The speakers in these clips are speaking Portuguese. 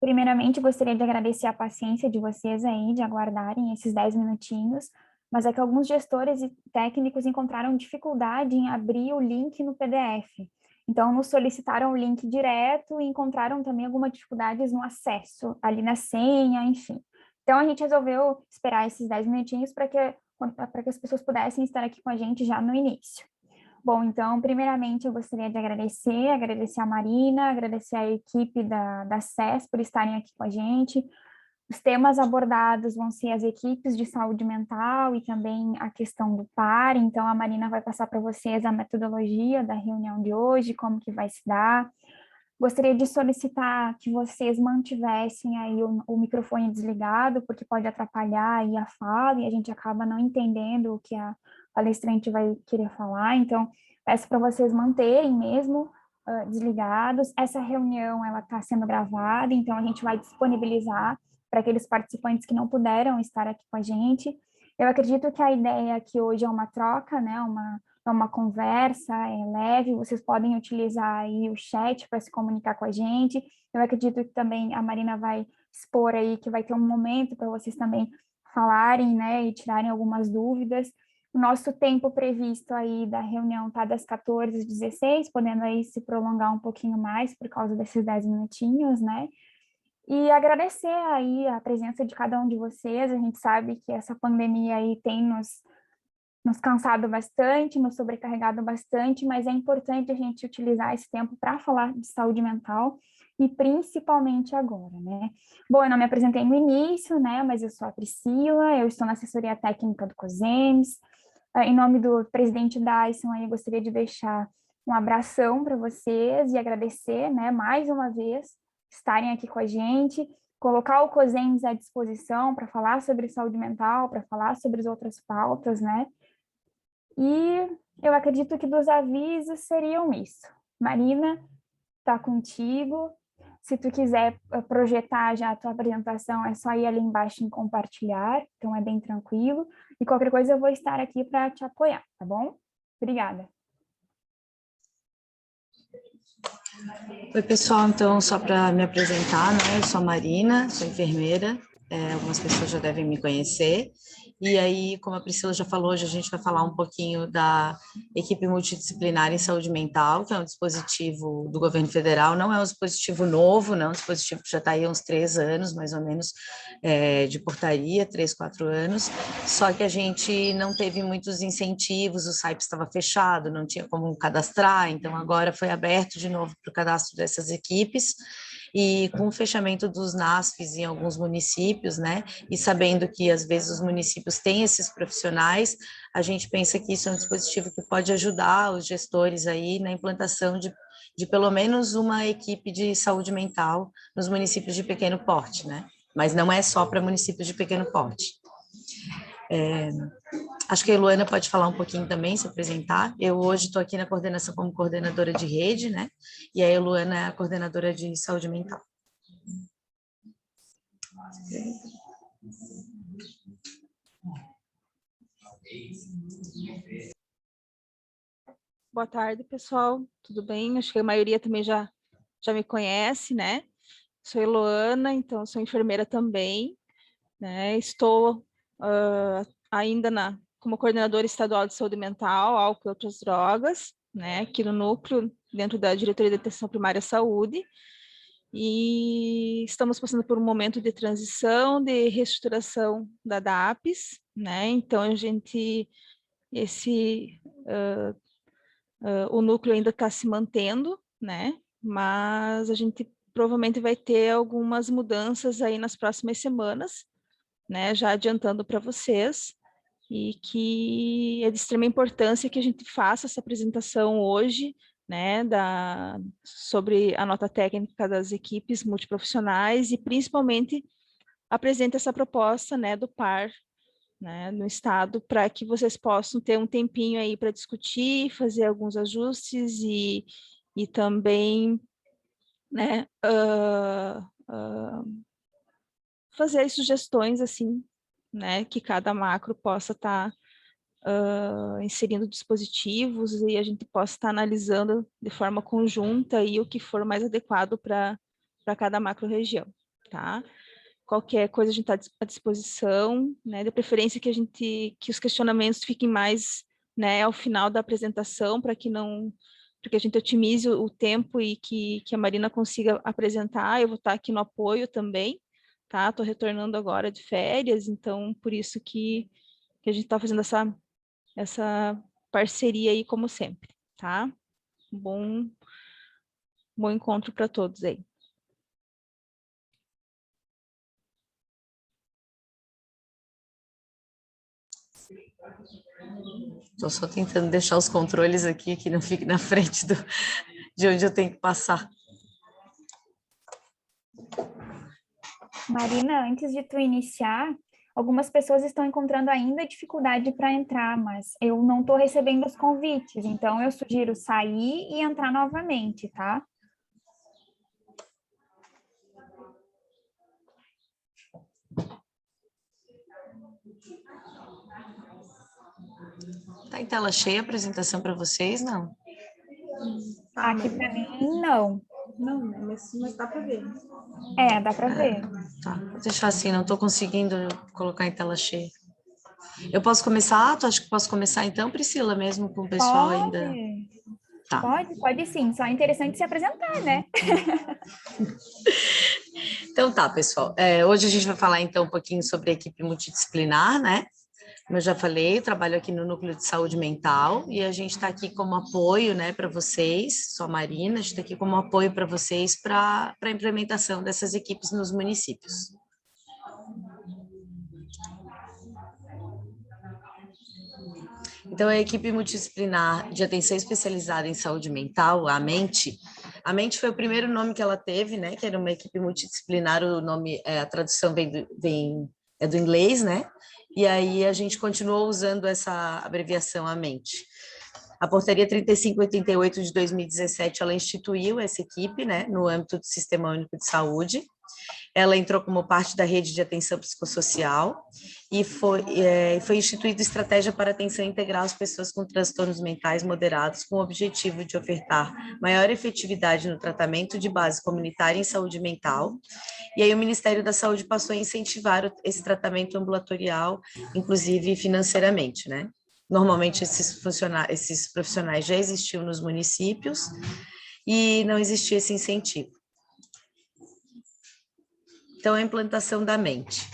Primeiramente, gostaria de agradecer a paciência de vocês aí, de aguardarem esses 10 minutinhos, mas é que alguns gestores e técnicos encontraram dificuldade em abrir o link no PDF. Então, nos solicitaram o link direto e encontraram também algumas dificuldades no acesso, ali na senha, enfim. Então, a gente resolveu esperar esses 10 minutinhos para que as pessoas pudessem estar aqui com a gente já no início. Bom, então, primeiramente, eu gostaria de agradecer a Marina, agradecer a equipe da SES por estarem aqui com a gente. Os temas abordados vão ser as equipes de saúde mental e também a questão do par. Então, a Marina vai passar para vocês a metodologia da reunião de hoje, como que vai se dar. Gostaria de solicitar que vocês mantivessem aí o microfone desligado, porque pode atrapalhar aí a fala e a gente acaba não entendendo o que a palestrante vai querer falar. Então, peço para vocês manterem mesmo desligados. Essa reunião, ela está sendo gravada, então a gente vai disponibilizar para aqueles participantes que não puderam estar aqui com a gente. Eu acredito que a ideia aqui hoje é uma troca, né, é uma conversa, é leve, vocês podem utilizar aí o chat para se comunicar com a gente. Eu acredito que também a Marina vai expor aí que vai ter um momento para vocês também falarem, né, e tirarem algumas dúvidas. O nosso tempo previsto aí da reunião está das 14 às 16, podendo aí se prolongar um pouquinho mais por causa desses 10 minutinhos, né? E agradecer aí a presença de cada um de vocês. A gente sabe que essa pandemia aí tem nos cansado bastante, nos sobrecarregado bastante, mas é importante a gente utilizar esse tempo para falar de saúde mental, e principalmente agora, né? Bom, eu não me apresentei no início, né, mas eu sou a Priscila, eu estou na assessoria técnica do COSEMS. Em nome do presidente Dyson, aí eu gostaria de deixar um abração para vocês e agradecer, né, mais uma vez, estarem aqui com a gente, colocar o COSEMS à disposição para falar sobre saúde mental, para falar sobre as outras pautas, né? E eu acredito que dos avisos seriam isso. Marina, está contigo. Se tu quiser projetar já a tua apresentação, é só ir ali embaixo em compartilhar, então é bem tranquilo. E qualquer coisa eu vou estar aqui para te apoiar, tá bom? Obrigada. Oi, pessoal, então, só para me apresentar, né, eu sou a Marina, sou enfermeira, algumas pessoas já devem me conhecer, e aí, como a Priscila já falou, hoje a gente vai falar um pouquinho da equipe multidisciplinar em saúde mental, que é um dispositivo do governo federal, não é um dispositivo novo, não é um dispositivo que já está aí há uns 3 anos, mais ou menos, de portaria, 3, 4 anos, só que a gente não teve muitos incentivos, o site estava fechado, não tinha como cadastrar, então agora foi aberto de novo para o cadastro dessas equipes, e com o fechamento dos NASFs em alguns municípios, né, e sabendo que às vezes os municípios têm esses profissionais, a gente pensa que isso é um dispositivo que pode ajudar os gestores aí na implantação de pelo menos uma equipe de saúde mental nos municípios de pequeno porte, né, mas não é só para municípios de pequeno porte. Acho que a Luana pode falar um pouquinho também, se apresentar. Eu hoje estou aqui na coordenação como coordenadora de rede, né? E a Luana é a coordenadora de saúde mental. Boa tarde, pessoal. Tudo bem? Acho que a maioria também já me conhece, né? Sou Eloana, então sou enfermeira também, né? Estou ainda como coordenadora estadual de saúde mental, álcool e outras drogas, né? Aqui no núcleo, dentro da Diretoria de Atenção Primária à Saúde. E estamos passando por um momento de transição, de reestruturação da DAPS, né? Então, o núcleo ainda está se mantendo, né? Mas a gente provavelmente vai ter algumas mudanças aí nas próximas semanas, né? Já adiantando para vocês, e que é de extrema importância que a gente faça essa apresentação hoje, né? Sobre a nota técnica das equipes multiprofissionais e principalmente apresente essa proposta, né, do par, né, no estado, para que vocês possam ter um tempinho aí para discutir, fazer alguns ajustes e também, né, fazer sugestões, assim, né, que cada macro possa estar inserindo dispositivos e a gente possa estar analisando de forma conjunta aí o que for mais adequado para cada macro-região, tá? Qualquer coisa a gente está à disposição, né? De preferência que os questionamentos fiquem mais, né, ao final da apresentação, para que a gente otimize o tempo e que a Marina consiga apresentar. Eu vou estar aqui no apoio também, tá? Estou retornando agora de férias, então por isso que a gente está fazendo essa parceria aí, como sempre, tá? Bom encontro para todos aí. Estou só tentando deixar os controles aqui, que não fique na frente de onde eu tenho que passar. Marina, antes de tu iniciar, algumas pessoas estão encontrando ainda dificuldade para entrar, mas eu não estou recebendo os convites, então eu sugiro sair e entrar novamente, tá? Tá em tela cheia a apresentação para vocês, não? Aqui para mim, não. Não, mas dá para ver. Dá para ver. Tá, vou deixar assim, não estou conseguindo colocar em tela cheia. Eu posso começar? Tu acha que posso começar então, Priscila, mesmo com o pessoal ainda? Tá. Pode sim, só é interessante se apresentar, né? Então tá, pessoal. Hoje a gente vai falar então um pouquinho sobre a equipe multidisciplinar, né? Como eu já falei, eu trabalho aqui no Núcleo de Saúde Mental e a gente está aqui como apoio, né, para vocês, sou a Marina, a gente está aqui como apoio para vocês para a implementação dessas equipes nos municípios. Então, a equipe multidisciplinar de atenção especializada em saúde mental, a Mente foi o primeiro nome que ela teve, né, que era uma equipe multidisciplinar, o nome, a tradução é do inglês, né, e aí a gente continuou usando essa abreviação, a Mente. A Portaria 3588 de 2017, ela instituiu essa equipe, né, no âmbito do Sistema Único de Saúde. Ela entrou como parte da rede de atenção psicossocial e foi instituída estratégia para atenção integral às pessoas com transtornos mentais moderados, com o objetivo de ofertar maior efetividade no tratamento de base comunitária em saúde mental. E aí o Ministério da Saúde passou a incentivar esse tratamento ambulatorial, inclusive financeiramente, né? Normalmente esses profissionais já existiam nos municípios e não existia esse incentivo. Então, a implantação da Mente.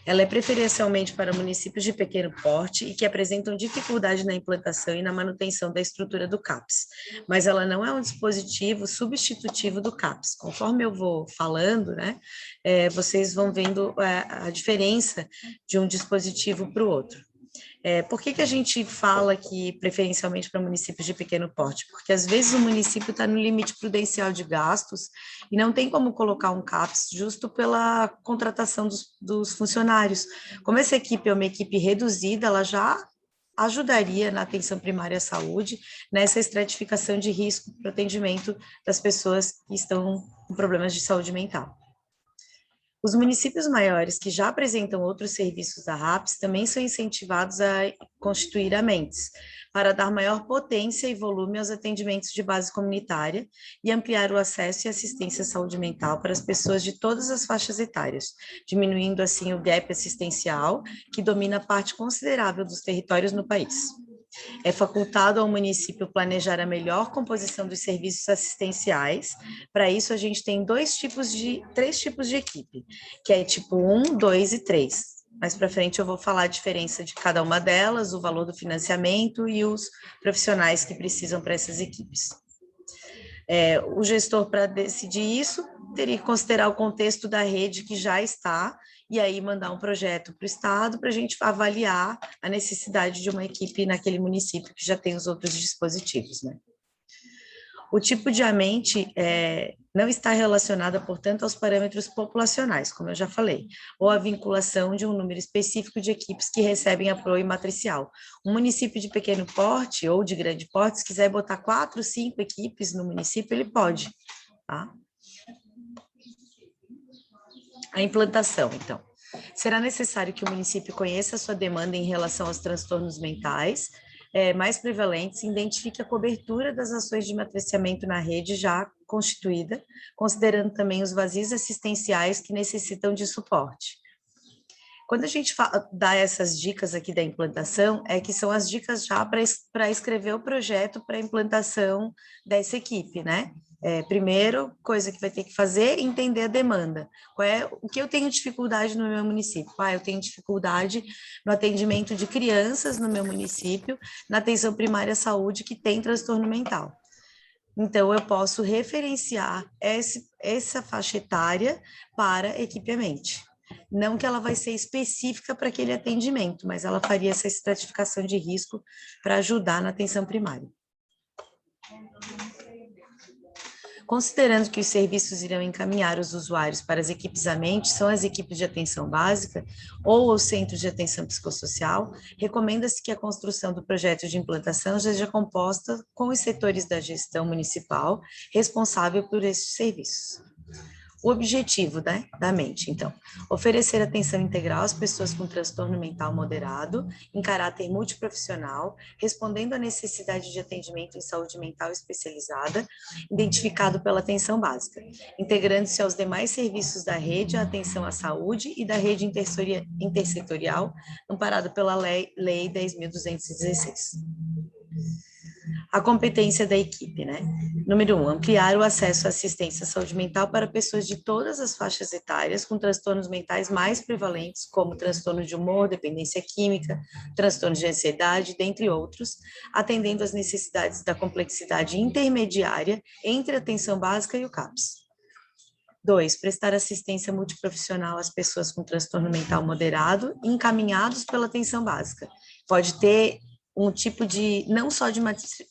Ela é preferencialmente para municípios de pequeno porte e que apresentam dificuldade na implantação e na manutenção da estrutura do CAPS, mas ela não é um dispositivo substitutivo do CAPS. Conforme eu vou falando, né, vocês vão vendo a diferença de um dispositivo para o outro. Por que a gente fala que preferencialmente para municípios de pequeno porte? Porque às vezes o município está no limite prudencial de gastos e não tem como colocar um CAPS justo pela contratação dos funcionários. Como essa equipe é uma equipe reduzida, ela já ajudaria na atenção primária à saúde, nessa estratificação de risco para o atendimento das pessoas que estão com problemas de saúde mental. Os municípios maiores que já apresentam outros serviços da RAPS também são incentivados a constituir a Mentes, para dar maior potência e volume aos atendimentos de base comunitária e ampliar o acesso e assistência à saúde mental para as pessoas de todas as faixas etárias, diminuindo assim o gap assistencial que domina parte considerável dos territórios no país. É facultado ao município planejar a melhor composição dos serviços assistenciais. Para isso, a gente tem três tipos de equipe, que é tipo 1, 2 e 3. Mais para frente eu vou falar a diferença de cada uma delas, o valor do financiamento e os profissionais que precisam para essas equipes. O gestor, para decidir isso, teria que considerar o contexto da rede que já está e aí mandar um projeto para o Estado para a gente avaliar a necessidade de uma equipe naquele município que já tem os outros dispositivos, né? O tipo de mente não está relacionada, portanto, aos parâmetros populacionais, como eu já falei, ou a vinculação de um número específico de equipes que recebem apoio matricial. Um município de pequeno porte ou de grande porte, se quiser botar 4, 5 equipes no município, ele pode, tá? A implantação, então. Será necessário que o município conheça a sua demanda em relação aos transtornos mentais mais prevalentes e identifique a cobertura das ações de matriciamento na rede já constituída, considerando também os vazios assistenciais que necessitam de suporte. Quando a gente dá essas dicas aqui da implantação, é que são as dicas já para escrever o projeto para a implantação dessa equipe, né? Primeiro, coisa que vai ter que fazer, entender a demanda. O que eu tenho dificuldade no meu município? Eu tenho dificuldade no atendimento de crianças no meu município, na atenção primária à saúde que tem transtorno mental. Então, eu posso referenciar essa faixa etária para equipemente. Não que ela vai ser específica para aquele atendimento, mas ela faria essa estratificação de risco para ajudar na atenção primária. Considerando que os serviços irão encaminhar os usuários para as equipes à mente, são as equipes de atenção básica ou os centros de atenção psicossocial, recomenda-se que a construção do projeto de implantação seja composta com os setores da gestão municipal responsável por esses serviços. O objetivo da mente, então, oferecer atenção integral às pessoas com transtorno mental moderado, em caráter multiprofissional, respondendo à necessidade de atendimento em saúde mental especializada, identificado pela atenção básica, integrando-se aos demais serviços da rede, a atenção à saúde e da rede intersetorial, amparado pela Lei 10.216. A competência da equipe, né? Número 1, ampliar o acesso à assistência à saúde mental para pessoas de todas as faixas etárias com transtornos mentais mais prevalentes, como transtorno de humor, dependência química, transtorno de ansiedade, dentre outros, atendendo às necessidades da complexidade intermediária entre a atenção básica e o CAPS. 2, prestar assistência multiprofissional às pessoas com transtorno mental moderado, encaminhados pela atenção básica. Pode ter um tipo de, não só de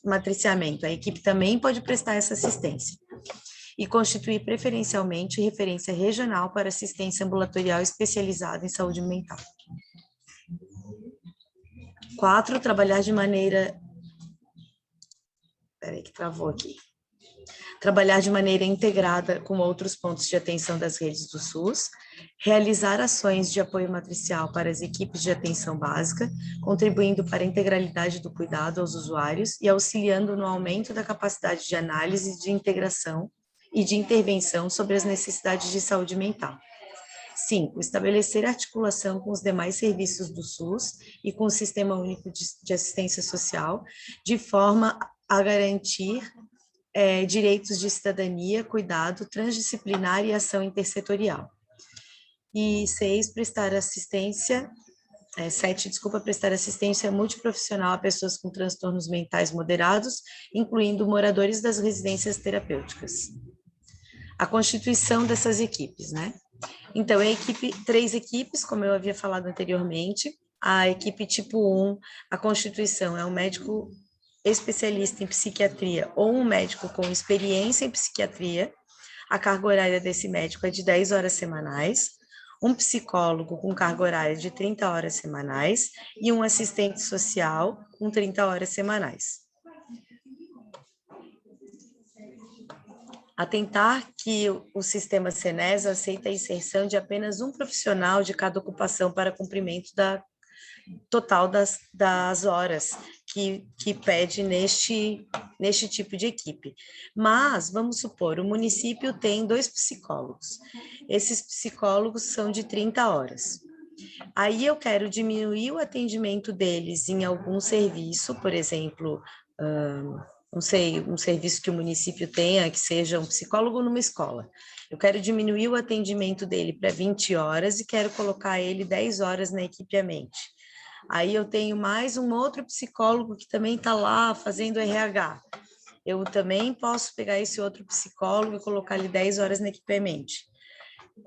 matriciamento, a equipe também pode prestar essa assistência. E constituir preferencialmente referência regional para assistência ambulatorial especializada em saúde mental. 4, trabalhar de maneira... Peraí que travou aqui. Trabalhar de maneira integrada com outros pontos de atenção das redes do SUS, realizar ações de apoio matricial para as equipes de atenção básica, contribuindo para a integralidade do cuidado aos usuários e auxiliando no aumento da capacidade de análise, de integração e de intervenção sobre as necessidades de saúde mental. 5, estabelecer articulação com os demais serviços do SUS e com o Sistema Único de Assistência Social, de forma a garantir direitos de cidadania, cuidado transdisciplinar e ação intersetorial. E 6, prestar assistência multiprofissional a pessoas com transtornos mentais moderados, incluindo moradores das residências terapêuticas. A constituição dessas equipes, né? Então, 3 equipes, como eu havia falado anteriormente. A equipe tipo 1, a constituição é um médico especialista em psiquiatria ou um médico com experiência em psiquiatria. A carga horária desse médico é de 10 horas semanais, um psicólogo com carga horária de 30 horas semanais e um assistente social com 30 horas semanais. Atentar que o sistema SENES aceita a inserção de apenas um profissional de cada ocupação para cumprimento da total das horas que pede neste tipo de equipe. Mas, vamos supor, o município tem 2 psicólogos. Esses psicólogos são de 30 horas. Aí eu quero diminuir o atendimento deles em algum serviço, por exemplo, não sei, um serviço que o município tenha, que seja um psicólogo numa escola. Eu quero diminuir o atendimento dele para 20 horas e quero colocar ele 10 horas na equipe à mente. Aí eu tenho mais um outro psicólogo que também está lá fazendo RH. Eu também posso pegar esse outro psicólogo e colocar ele 10 horas na equipe à mente,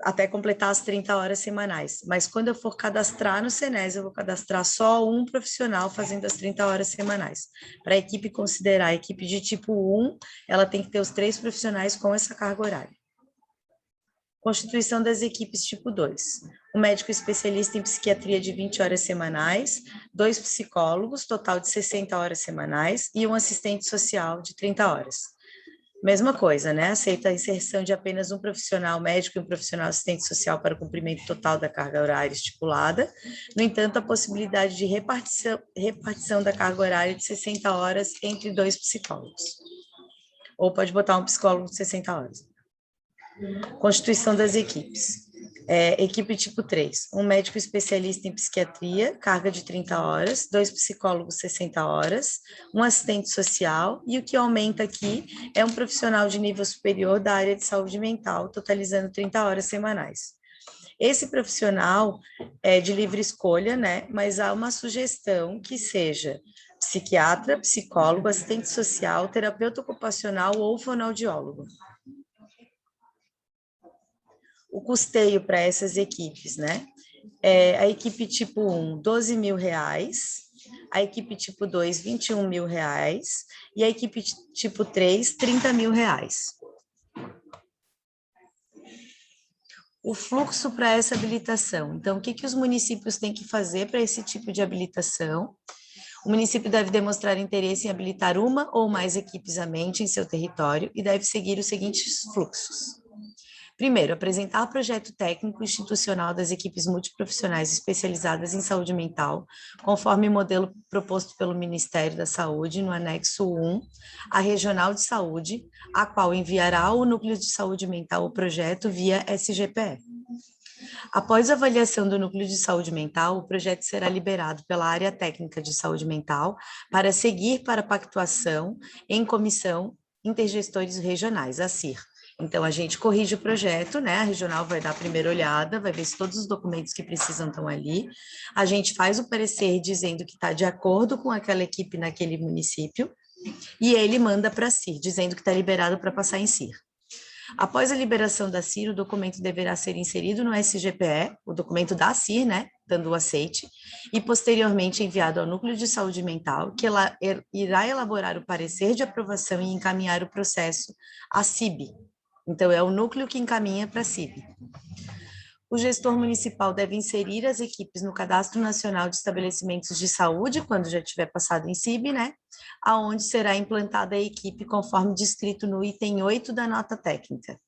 até completar as 30 horas semanais. Mas quando eu for cadastrar no SENES, eu vou cadastrar só um profissional fazendo as 30 horas semanais. Para a equipe considerar a equipe de tipo 1, ela tem que ter os 3 profissionais com essa carga horária. Constituição das equipes tipo 2. Um médico especialista em psiquiatria de 20 horas semanais, 2 psicólogos, total de 60 horas semanais, e um assistente social de 30 horas. Mesma coisa, né? Aceita a inserção de apenas um profissional médico e um profissional assistente social para o cumprimento total da carga horária estipulada. No entanto, a possibilidade de repartição da carga horária de 60 horas entre 2 psicólogos. ou pode botar um psicólogo de 60 horas. Constituição das equipes. Equipe tipo 3, um médico especialista em psiquiatria, carga de 30 horas, 2 psicólogos 60 horas, um assistente social, e o que aumenta aqui é um profissional de nível superior da área de saúde mental, totalizando 30 horas semanais. Esse profissional é de livre escolha, né? Mas há uma sugestão que seja psiquiatra, psicólogo, assistente social, terapeuta ocupacional ou fonoaudiólogo. O custeio para essas equipes, né? A equipe tipo 1, R$12.000, a equipe tipo 2, R$21.000, e a equipe tipo 3, R$30.000. O fluxo para essa habilitação. Então, o que os municípios têm que fazer para esse tipo de habilitação? O município deve demonstrar interesse em habilitar uma ou mais equipes à mente em seu território e deve seguir os seguintes fluxos. Primeiro, apresentar o projeto técnico institucional das equipes multiprofissionais especializadas em saúde mental, conforme o modelo proposto pelo Ministério da Saúde, no anexo 1, à Regional de Saúde, a qual enviará ao Núcleo de Saúde Mental o projeto via SGPE. Após a avaliação do Núcleo de Saúde Mental, o projeto será liberado pela Área Técnica de Saúde Mental para seguir para pactuação em Comissão Intergestores Regionais, a CIR. Então, a gente corrige o projeto, né? A regional vai dar a primeira olhada, vai ver se todos os documentos que precisam estão ali. A gente faz o parecer dizendo que está de acordo com aquela equipe naquele município, e ele manda para a CIR, dizendo que está liberado para passar em CIR. Após a liberação da CIR, o documento deverá ser inserido no SGPE, o documento da CIR, né? Dando o aceite, e posteriormente enviado ao Núcleo de Saúde Mental, que irá elaborar o parecer de aprovação e encaminhar o processo à CIB. Então, é o núcleo que encaminha para a CIB. O gestor municipal deve inserir as equipes no Cadastro Nacional de Estabelecimentos de Saúde, quando já tiver passado em CIB, né? Aonde será implantada a equipe conforme descrito no item 8 da nota técnica.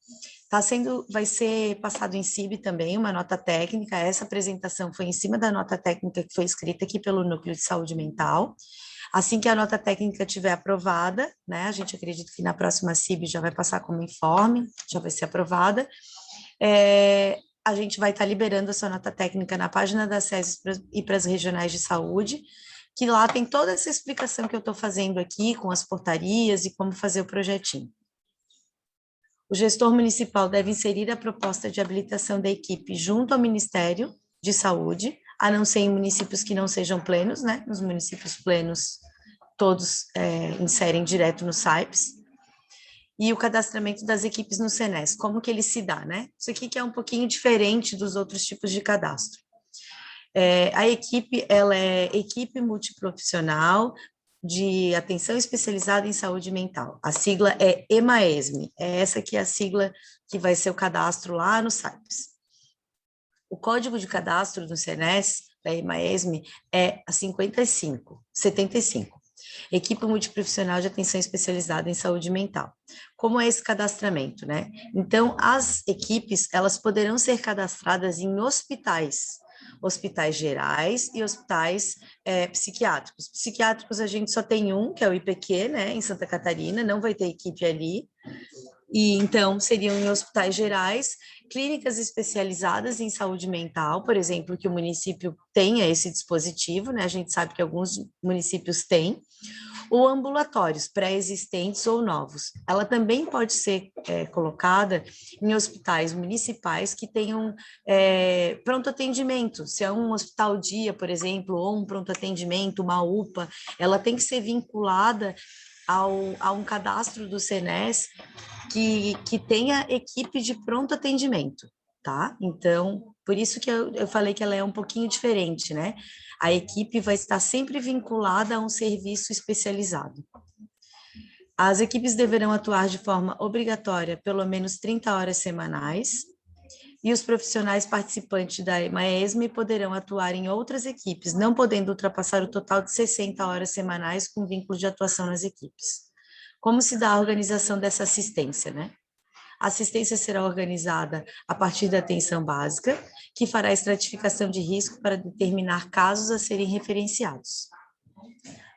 Vai ser passado em CIB também uma nota técnica, essa apresentação foi em cima da nota técnica que foi escrita aqui pelo Núcleo de Saúde Mental. Assim que a nota técnica estiver aprovada, né, a gente acredita que na próxima CIB já vai passar como informe, já vai ser aprovada, a gente vai estar liberando essa nota técnica na página da SES e para as regionais de saúde, que lá tem toda essa explicação que eu estou fazendo aqui, com as portarias e como fazer o projetinho. O gestor municipal deve inserir a proposta de habilitação da equipe junto ao Ministério de Saúde, a não ser em municípios que não sejam plenos, né? Nos municípios plenos, todos inserem direto no SAIPS. E o cadastramento das equipes no SENES, como que ele se dá, né? Isso aqui que é um pouquinho diferente dos outros tipos de cadastro. A equipe, ela é equipe multiprofissional de atenção especializada em saúde mental. A sigla é EMAESM, é essa que é a sigla que vai ser o cadastro lá no SAIPS. O código de cadastro do SENES, da EMAESM, é a 75. Equipe multiprofissional de atenção especializada em saúde mental. Como é esse cadastramento, né? Então, as equipes, elas poderão ser cadastradas em hospitais gerais e hospitais psiquiátricos. Psiquiátricos a gente só tem um, que é o IPQ, né, em Santa Catarina, não vai ter equipe ali. E então seriam em hospitais gerais, clínicas especializadas em saúde mental, por exemplo, que o município tenha esse dispositivo, né? A gente sabe que alguns municípios têm, ou ambulatórios pré-existentes ou novos. Ela também pode ser colocada em hospitais municipais que tenham pronto atendimento. Se é um hospital dia, por exemplo, ou um pronto atendimento, uma UPA, ela tem que ser vinculada a um cadastro do SENES que tenha equipe de pronto atendimento, tá? Então, por isso que eu falei que ela é um pouquinho diferente, né? A equipe vai estar sempre vinculada a um serviço especializado. As equipes deverão atuar de forma obrigatória pelo menos 30 horas semanais, e os profissionais participantes da EMAESM poderão atuar em outras equipes, não podendo ultrapassar o total de 60 horas semanais com vínculo de atuação nas equipes. Como se dá a organização dessa assistência, né? A assistência será organizada a partir da atenção básica, que fará a estratificação de risco para determinar casos a serem referenciados.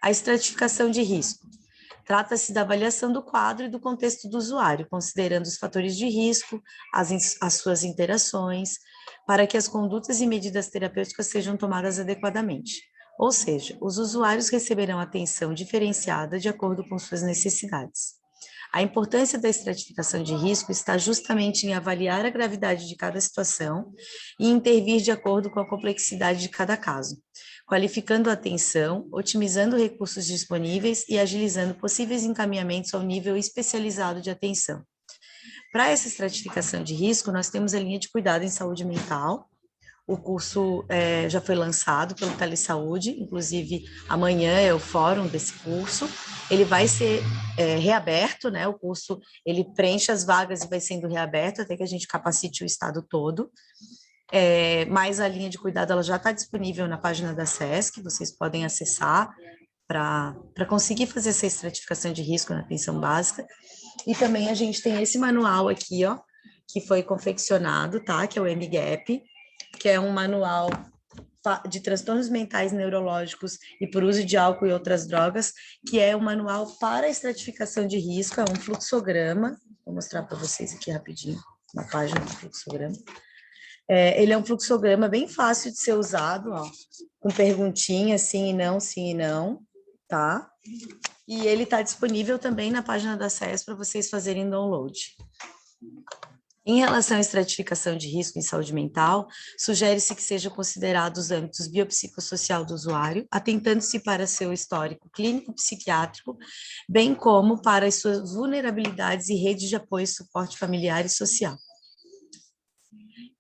A estratificação de risco. Trata-se da avaliação do quadro e do contexto do usuário, considerando os fatores de risco, as suas interações, para que as condutas e medidas terapêuticas sejam tomadas adequadamente. Ou seja, os usuários receberão atenção diferenciada de acordo com suas necessidades. A importância da estratificação de risco está justamente em avaliar a gravidade de cada situação e intervir de acordo com a complexidade de cada caso, qualificando a atenção, otimizando recursos disponíveis e agilizando possíveis encaminhamentos ao nível especializado de atenção. Para essa estratificação de risco, nós temos a linha de cuidado em saúde mental. O curso já foi lançado pelo Telesaúde, inclusive amanhã é o fórum desse curso. Ele vai ser reaberto, né? O curso, ele preenche as vagas e vai sendo reaberto até que a gente capacite o estado todo. Mas a linha de cuidado ela já está disponível na página da SESC, vocês podem acessar para conseguir fazer essa estratificação de risco na atenção básica. E também a gente tem esse manual aqui, ó, que foi confeccionado, tá? Que é o MGAP, que é um manual de transtornos mentais neurológicos e por uso de álcool e outras drogas, que é um manual para a estratificação de risco, é um fluxograma, vou mostrar para vocês aqui rapidinho, uma página do fluxograma. Ele é um fluxograma bem fácil de ser usado, ó, com perguntinhas, sim e não, tá? E ele está disponível também na página da SES para vocês fazerem download. Em relação à estratificação de risco em saúde mental, sugere-se que seja considerado os âmbitos biopsicossocial do usuário, atentando-se para seu histórico clínico-psiquiátrico, bem como para as suas vulnerabilidades e redes de apoio e suporte familiar e social.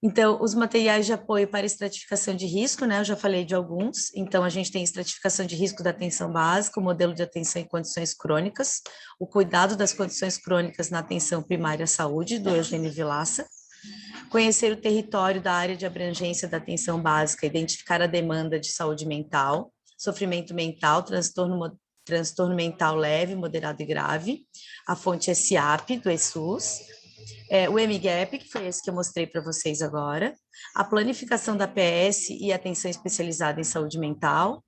Então, os materiais de apoio para estratificação de risco, né, eu já falei de alguns. Então, a gente tem estratificação de risco da atenção básica, o modelo de atenção em condições crônicas, o cuidado das condições crônicas na atenção primária à saúde, do Eugênio Vilaça, conhecer o território da área de abrangência da atenção básica, identificar a demanda de saúde mental, sofrimento mental, transtorno mental leve, moderado e grave, a fonte SAP, do ESUS, o MGAP, que foi esse que eu mostrei para vocês agora, a planificação da PS e atenção especializada em saúde mental,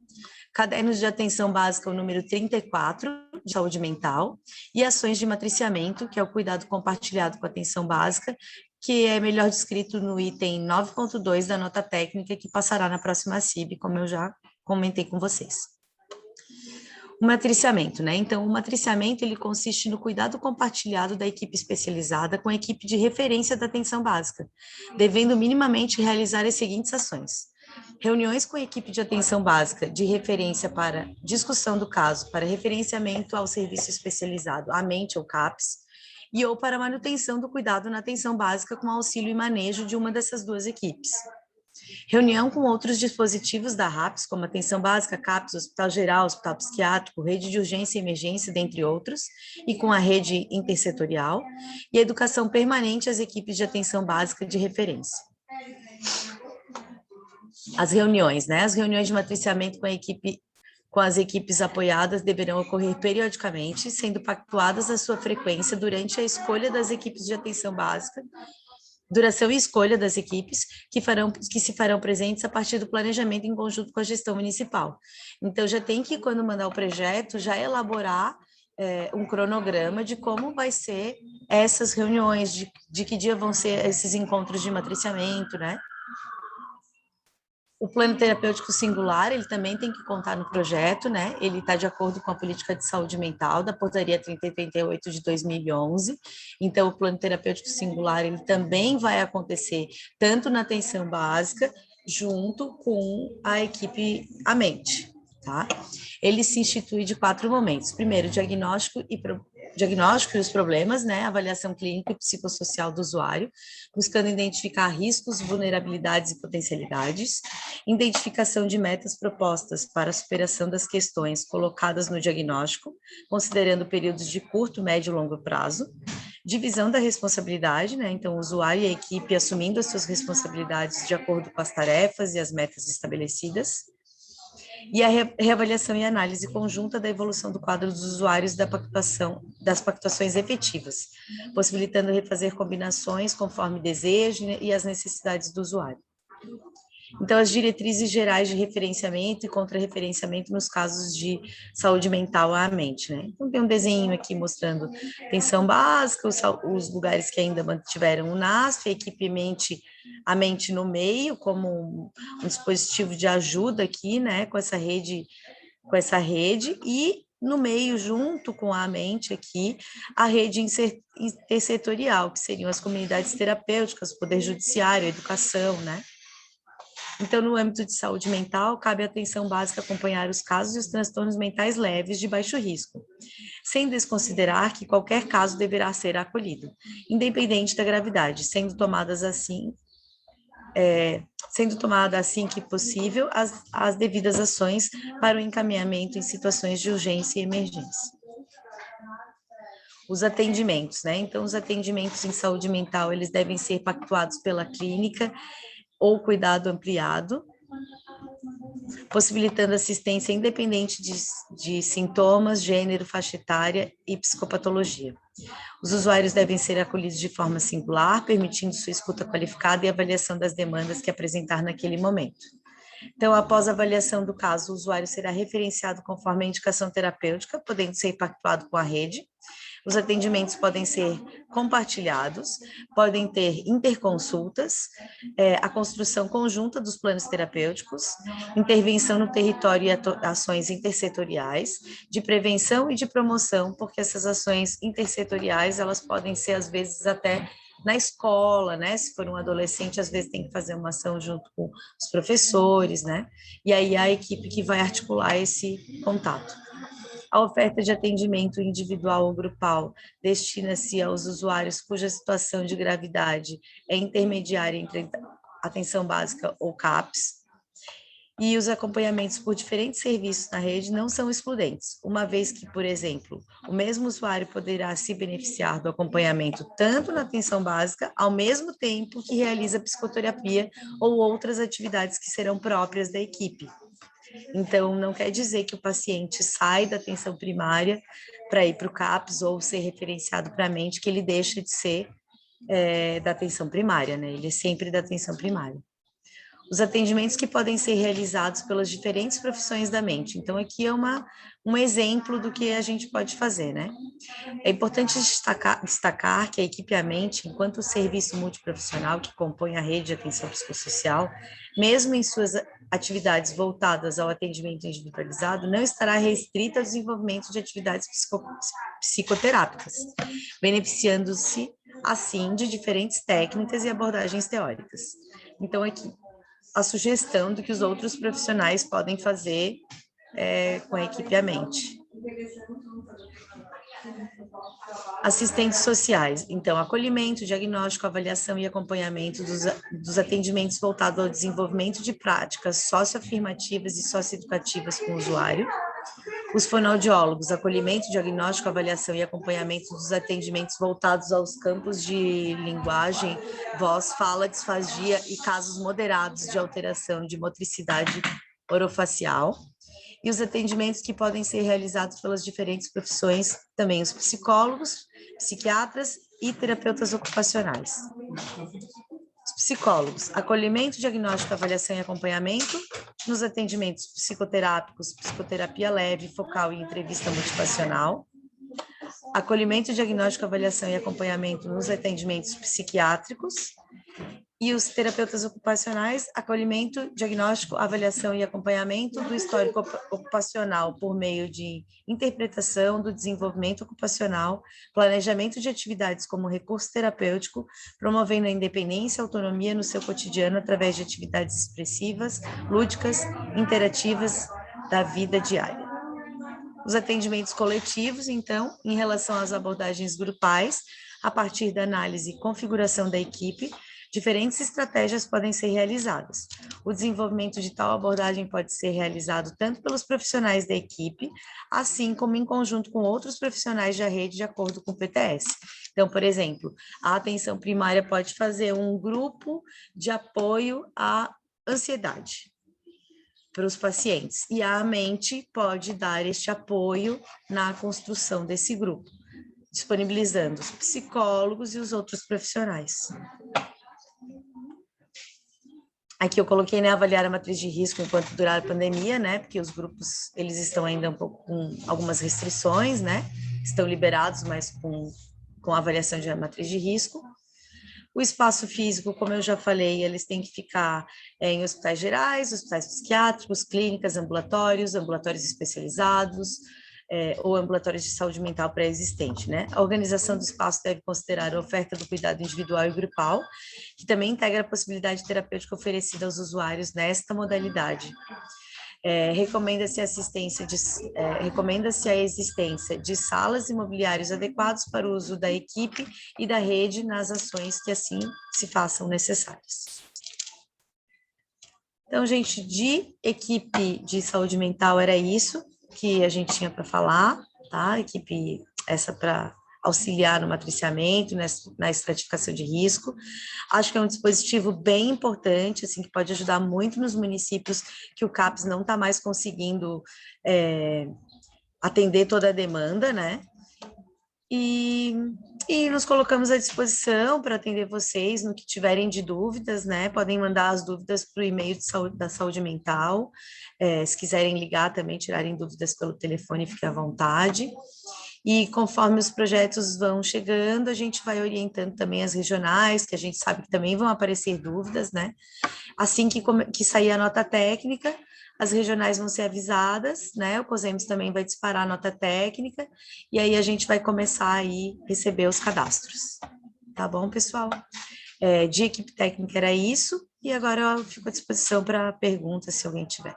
cadernos de atenção básica, o número 34, de saúde mental, e ações de matriciamento, que é o cuidado compartilhado com atenção básica, que é melhor descrito no item 9.2 da nota técnica, que passará na próxima CIB, como eu já comentei com vocês. O matriciamento, né? Então, o matriciamento, ele consiste no cuidado compartilhado da equipe especializada com a equipe de referência da atenção básica, devendo minimamente realizar as seguintes ações: reuniões com a equipe de atenção básica de referência para discussão do caso, para referenciamento ao serviço especializado, a mente ou CAPS, e ou para manutenção do cuidado na atenção básica com auxílio e manejo de uma dessas duas equipes. Reunião com outros dispositivos da RAPS, como atenção básica, CAPS, hospital geral, hospital psiquiátrico, rede de urgência e emergência, dentre outros, e com a rede intersetorial, e educação permanente às equipes de atenção básica de referência. As reuniões, né? As reuniões de matriciamento com as equipes apoiadas deverão ocorrer periodicamente, sendo pactuadas a sua frequência durante a escolha das equipes de atenção básica, duração e escolha das equipes que se farão presentes a partir do planejamento em conjunto com a gestão municipal. Então, já tem que, quando mandar o projeto, já elaborar um cronograma de como vai ser essas reuniões, de que dia vão ser esses encontros de matriciamento, né? O plano terapêutico singular, ele também tem que contar no projeto, né? Ele está de acordo com a política de saúde mental da Portaria 3088 de 2011. Então, o plano terapêutico singular, ele também vai acontecer tanto na atenção básica, junto com a equipe A Mente, tá? Ele se institui de 4 momentos. Primeiro, diagnóstico e os problemas, né? Avaliação clínica e psicossocial do usuário, buscando identificar riscos, vulnerabilidades e potencialidades, identificação de metas propostas para a superação das questões colocadas no diagnóstico, considerando períodos de curto, médio e longo prazo, divisão da responsabilidade, né? Então, o usuário e a equipe assumindo as suas responsabilidades de acordo com as tarefas e as metas estabelecidas, e a reavaliação e análise conjunta da evolução do quadro dos usuários das pactuações efetivas, possibilitando refazer combinações conforme desejo e as necessidades do usuário. Então, as diretrizes gerais de referenciamento e contra-referenciamento nos casos de saúde mental à mente, né? Então, tem um desenho aqui mostrando atenção básica, os lugares que ainda mantiveram o NASF, a mente no meio, como um dispositivo de ajuda aqui, né, com essa rede, e no meio, junto com a mente aqui, a rede intersetorial, que seriam as comunidades terapêuticas, o poder judiciário, a educação, né? Então, no âmbito de saúde mental, cabe à atenção básica acompanhar os casos e os transtornos mentais leves de baixo risco, sem desconsiderar que qualquer caso deverá ser acolhido, independente da gravidade, sendo tomada assim que possível as devidas ações para o encaminhamento em situações de urgência e emergência. Os atendimentos, né? Então, os atendimentos em saúde mental, eles devem ser pactuados pela clínica ou cuidado ampliado, possibilitando assistência independente de sintomas, gênero, faixa etária e psicopatologia. Os usuários devem ser acolhidos de forma singular, permitindo sua escuta qualificada e avaliação das demandas que apresentar naquele momento. Então, após a avaliação do caso, o usuário será referenciado conforme a indicação terapêutica, podendo ser pactuado com a rede. Os atendimentos podem ser compartilhados, podem ter interconsultas, a construção conjunta dos planos terapêuticos, intervenção no território e ações intersetoriais, de prevenção e de promoção, porque essas ações intersetoriais, elas podem ser, às vezes, até na escola, né? Se for um adolescente, às vezes tem que fazer uma ação junto com os professores, né? E aí a equipe que vai articular esse contato. A oferta de atendimento individual ou grupal destina-se aos usuários cuja situação de gravidade é intermediária entre atenção básica ou CAPS, e os acompanhamentos por diferentes serviços na rede não são excludentes, uma vez que, por exemplo, o mesmo usuário poderá se beneficiar do acompanhamento tanto na atenção básica, ao mesmo tempo que realiza psicoterapia ou outras atividades que serão próprias da equipe. Então, não quer dizer que o paciente sai da atenção primária para ir para o CAPS ou ser referenciado para a mente, que ele deixa de ser da atenção primária, né? Ele é sempre da atenção primária. Os atendimentos que podem ser realizados pelas diferentes profissões da mente. Então, aqui é um exemplo do que a gente pode fazer, né? É importante destacar que a equipe A Mente, enquanto serviço multiprofissional que compõe a rede de atenção psicossocial, mesmo em suas atividades voltadas ao atendimento individualizado, não estará restrita ao desenvolvimento de atividades psicoterápicas, beneficiando-se, assim, de diferentes técnicas e abordagens teóricas. Então, aqui, a sugestão do que os outros profissionais podem fazer com a equipe A Mente. Assistentes sociais, então, acolhimento, diagnóstico, avaliação e acompanhamento dos atendimentos voltados ao desenvolvimento de práticas socioafirmativas e socioeducativas com o usuário. Os fonoaudiólogos, acolhimento, diagnóstico, avaliação e acompanhamento dos atendimentos voltados aos campos de linguagem, voz, fala, disfagia e casos moderados de alteração de motricidade orofacial. E os atendimentos que podem ser realizados pelas diferentes profissões, também os psicólogos, psiquiatras e terapeutas ocupacionais. Os psicólogos, acolhimento, diagnóstico, avaliação e acompanhamento nos atendimentos psicoterápicos, psicoterapia leve, focal e entrevista motivacional. Acolhimento, diagnóstico, avaliação e acompanhamento nos atendimentos psiquiátricos. E os terapeutas ocupacionais, acolhimento, diagnóstico, avaliação e acompanhamento do histórico ocupacional por meio de interpretação do desenvolvimento ocupacional, planejamento de atividades como recurso terapêutico, promovendo a independência e autonomia no seu cotidiano através de atividades expressivas, lúdicas, interativas da vida diária. Os atendimentos coletivos, então, em relação às abordagens grupais, a partir da análise e configuração da equipe, diferentes estratégias podem ser realizadas. O desenvolvimento de tal abordagem pode ser realizado tanto pelos profissionais da equipe, assim como em conjunto com outros profissionais da rede, de acordo com o PTS. Então, por exemplo, a atenção primária pode fazer um grupo de apoio à ansiedade para os pacientes, e a mente pode dar este apoio na construção desse grupo, disponibilizando os psicólogos e os outros profissionais. Aqui eu coloquei, né, avaliar a matriz de risco enquanto durar a pandemia, né, porque os grupos, eles estão ainda um pouco com algumas restrições, né, estão liberados, mas com avaliação de matriz de risco. O espaço físico, como eu já falei, eles têm que ficar em hospitais gerais, hospitais psiquiátricos, clínicas, ambulatórios, ambulatórios especializados, ou ambulatórios de saúde mental pré-existente, né? A organização do espaço deve considerar a oferta do cuidado individual e grupal, que também integra a possibilidade terapêutica oferecida aos usuários nesta modalidade. Recomenda-se a existência de salas e mobiliários adequados para o uso da equipe e da rede nas ações que assim se façam necessárias. Então, gente, de equipe de saúde mental era isso que a gente tinha para falar, tá? Equipe essa para auxiliar no matriciamento, na estratificação de risco. Acho que é um dispositivo bem importante, assim, que pode ajudar muito nos municípios que o CAPES não está mais conseguindo atender toda a demanda, né? E nos colocamos à disposição para atender vocês no que tiverem de dúvidas, né? Podem mandar as dúvidas para o e-mail da saúde mental. Se quiserem ligar também, tirarem dúvidas pelo telefone, fiquem à vontade. E conforme os projetos vão chegando, a gente vai orientando também as regionais, que a gente sabe que também vão aparecer dúvidas, né? Assim que sair a nota técnica, as regionais vão ser avisadas, né? O COSEMS também vai disparar a nota técnica, e aí a gente vai começar aí a receber os cadastros. Tá bom, pessoal? De equipe técnica era isso, e agora eu fico à disposição para perguntas, se alguém tiver.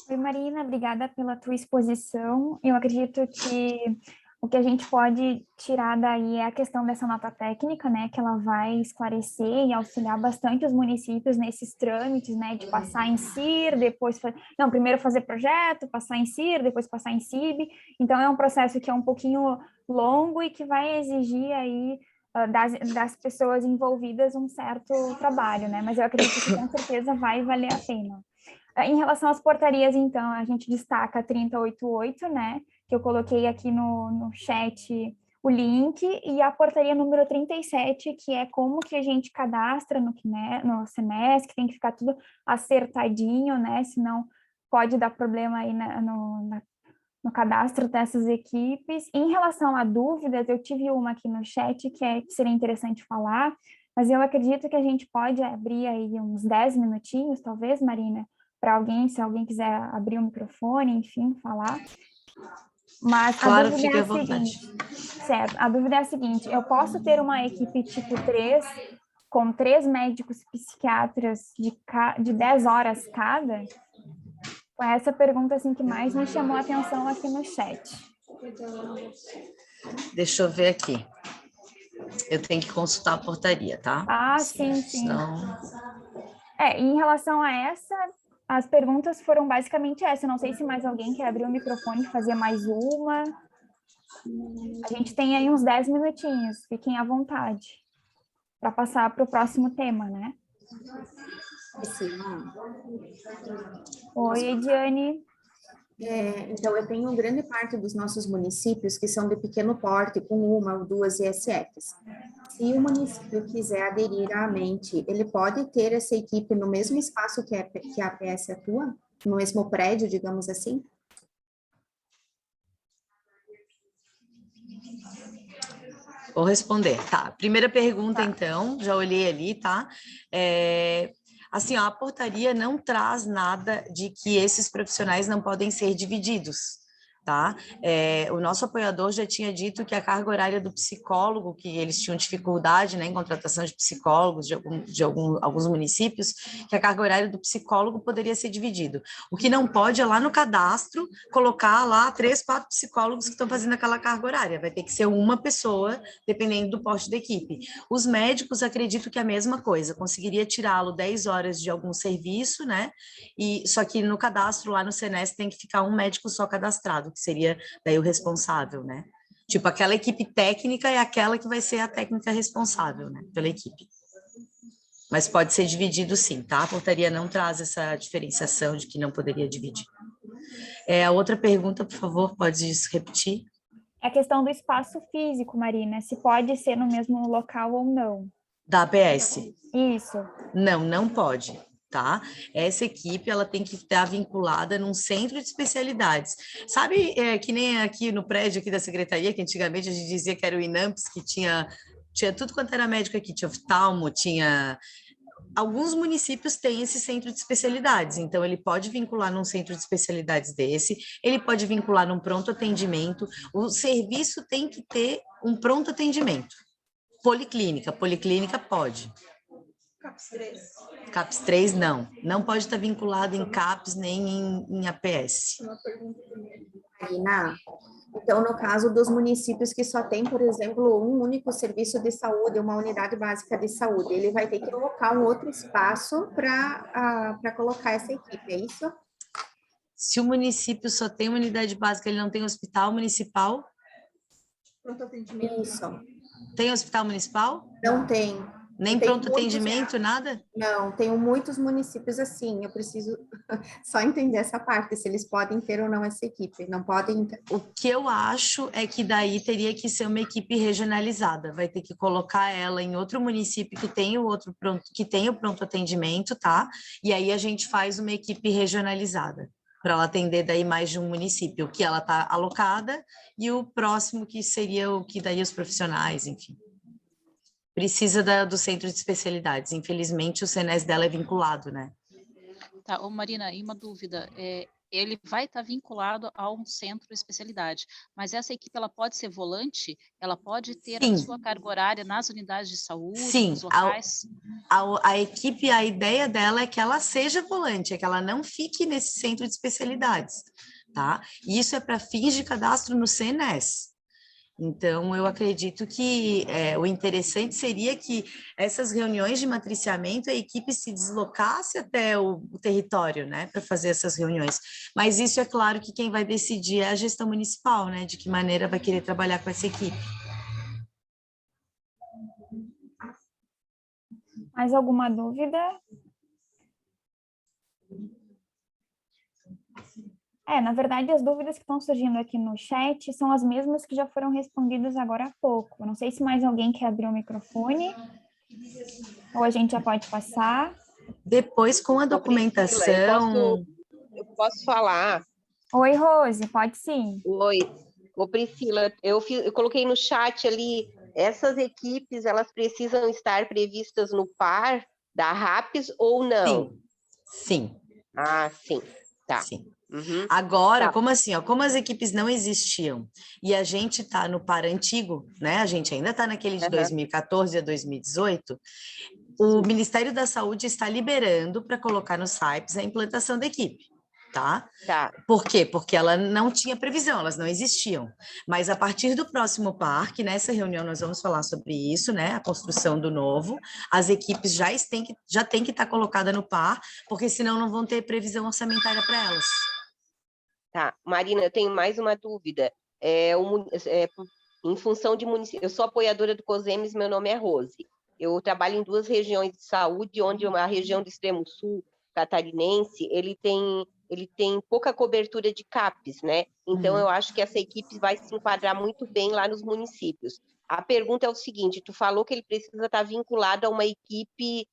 Oi, Marina, obrigada pela tua exposição. Eu acredito que o que a gente pode tirar daí é a questão dessa nota técnica, né, que ela vai esclarecer e auxiliar bastante os municípios nesses trâmites, né, de passar em CIR, depois... Não, primeiro fazer projeto, passar em CIR, depois passar em CIB. Então, é um processo que é um pouquinho longo e que vai exigir aí das pessoas envolvidas um certo trabalho, né, mas eu acredito que com certeza vai valer a pena. Em relação às portarias, então, a gente destaca a 3088, né, que eu coloquei aqui no chat o link, e a portaria número 37, que é como que a gente cadastra no CNES, que tem que ficar tudo acertadinho, né, senão pode dar problema aí no cadastro dessas equipes. Em relação a dúvidas, eu tive uma aqui no chat que seria interessante falar, mas eu acredito que a gente pode abrir aí uns 10 minutinhos, talvez, Marina, para alguém, se alguém quiser abrir o microfone, enfim, falar. Mas claro, a dúvida fique é à a vontade. seguinte, certo, a dúvida é a seguinte, eu posso ter uma equipe tipo 3, com 3 médicos psiquiatras de 10 horas cada? Foi essa pergunta assim, que mais me chamou a atenção aqui no chat. Deixa eu ver aqui. Eu tenho que consultar a portaria, tá? Ah, sim. Senão... Em relação a essa, as perguntas foram basicamente essa. Eu não sei se mais alguém quer abrir o microfone e fazer mais uma. A gente tem aí uns 10 minutinhos, fiquem à vontade para passar para o próximo tema, né? Oi, Ediane. Então, eu tenho grande parte dos nossos municípios que são de pequeno porte, com uma ou duas ISFs. Se o município quiser aderir à mente, ele pode ter essa equipe no mesmo espaço que a APS atua? No mesmo prédio, digamos assim? Vou responder, tá. Primeira pergunta, então, já olhei ali, tá? Assim, ó, a portaria não traz nada de que esses profissionais não podem ser divididos, tá? O nosso apoiador já tinha dito que a carga horária do psicólogo, que eles tinham dificuldade, né, em contratação de psicólogos alguns municípios, que a carga horária do psicólogo poderia ser dividido. O que não pode é lá no cadastro colocar lá 3, 4 psicólogos que estão fazendo aquela carga horária. Vai ter que ser uma pessoa, dependendo do porte da equipe. Os médicos, acredito que é a mesma coisa, conseguiria tirá-lo 10 horas de algum serviço, né? Só que no cadastro lá no CNES tem que ficar um médico só cadastrado, que seria daí o responsável, né? Tipo, aquela equipe técnica é aquela que vai ser a técnica responsável, né, pela equipe. Mas pode ser dividido sim, tá? A portaria não traz essa diferenciação de que não poderia dividir. A outra pergunta, por favor, pode repetir? É a questão do espaço físico, Marina, se pode ser no mesmo local ou não. Da APS. Isso. Não pode, tá? Essa equipe, ela tem que estar vinculada num centro de especialidades. Sabe, que nem aqui no prédio aqui da secretaria, que antigamente a gente dizia que era o INAMPS, que tinha tudo quanto era médico aqui, tinha oftalmo, tinha... Alguns municípios têm esse centro de especialidades, então ele pode vincular num centro de especialidades desse, ele pode vincular num pronto atendimento, o serviço tem que ter um pronto atendimento. Policlínica pode. CAPS 3 não pode estar vinculado em CAPS nem em APS. Marina, então, no caso dos municípios que só tem, por exemplo, um único serviço de saúde, uma unidade básica de saúde, ele vai ter que alocar um outro espaço para colocar essa equipe, é isso? Se o município só tem uma unidade básica, ele não tem hospital municipal? Isso. Tem hospital municipal? Não tem. Nem pronto atendimento, nada? Não, tenho muitos municípios assim, eu preciso só entender essa parte, se eles podem ter ou não essa equipe, não podem... O que eu acho é que daí teria que ser uma equipe regionalizada, vai ter que colocar ela em outro município que tem o pronto atendimento, tá? E aí a gente faz uma equipe regionalizada, para ela atender daí mais de um município, que ela está alocada, e o próximo que seria o que daí os profissionais, enfim. Precisa do centro de especialidades. Infelizmente, o CNES dela é vinculado, né? Tá, ô Marina, e uma dúvida, ele vai estar vinculado a um centro de especialidade, mas essa equipe, ela pode ser volante? Ela pode ter a sua carga horária nas unidades de saúde, nos locais? A equipe, a ideia dela é que ela seja volante, é que ela não fique nesse centro de especialidades, tá? E isso é para fins de cadastro no CNES. Então, eu acredito que o interessante seria que essas reuniões de matriciamento, a equipe se deslocasse até o território, né, para fazer essas reuniões. Mas isso é claro que quem vai decidir é a gestão municipal, né, de que maneira vai querer trabalhar com essa equipe. Mais alguma dúvida? Na verdade, as dúvidas que estão surgindo aqui no chat são as mesmas que já foram respondidas agora há pouco. Eu não sei se mais alguém quer abrir o microfone, ou a gente já pode passar. Depois, com a documentação... Eu posso falar? Oi, Rose, pode sim. Oi. Ô, Priscila, eu coloquei no chat ali, essas equipes, elas precisam estar previstas no par da RAPS ou não? Sim. Ah, sim. Tá. Sim. Uhum. Agora, como assim, como as equipes não existiam e a gente está no par antigo, né? A gente ainda está naquele de 2014 a 2018, o Ministério da Saúde está liberando para colocar nos sites a implantação da equipe, tá? Por quê? Porque ela não tinha previsão, elas não existiam. Mas a partir do próximo par, que nessa reunião nós vamos falar sobre isso, né? A construção do novo, as equipes já têm que estar colocadas no par, porque senão não vão ter previsão orçamentária para elas. Tá, Marina, eu tenho mais uma dúvida. Em função de município, eu sou apoiadora do COSEMES, meu nome é Rose. Eu trabalho em 2 regiões de saúde, onde a região do extremo sul catarinense, ele tem pouca cobertura de CAPS, né? Então, eu acho que essa equipe vai se enquadrar muito bem lá nos municípios. A pergunta é o seguinte, tu falou que ele precisa estar vinculado a uma equipe,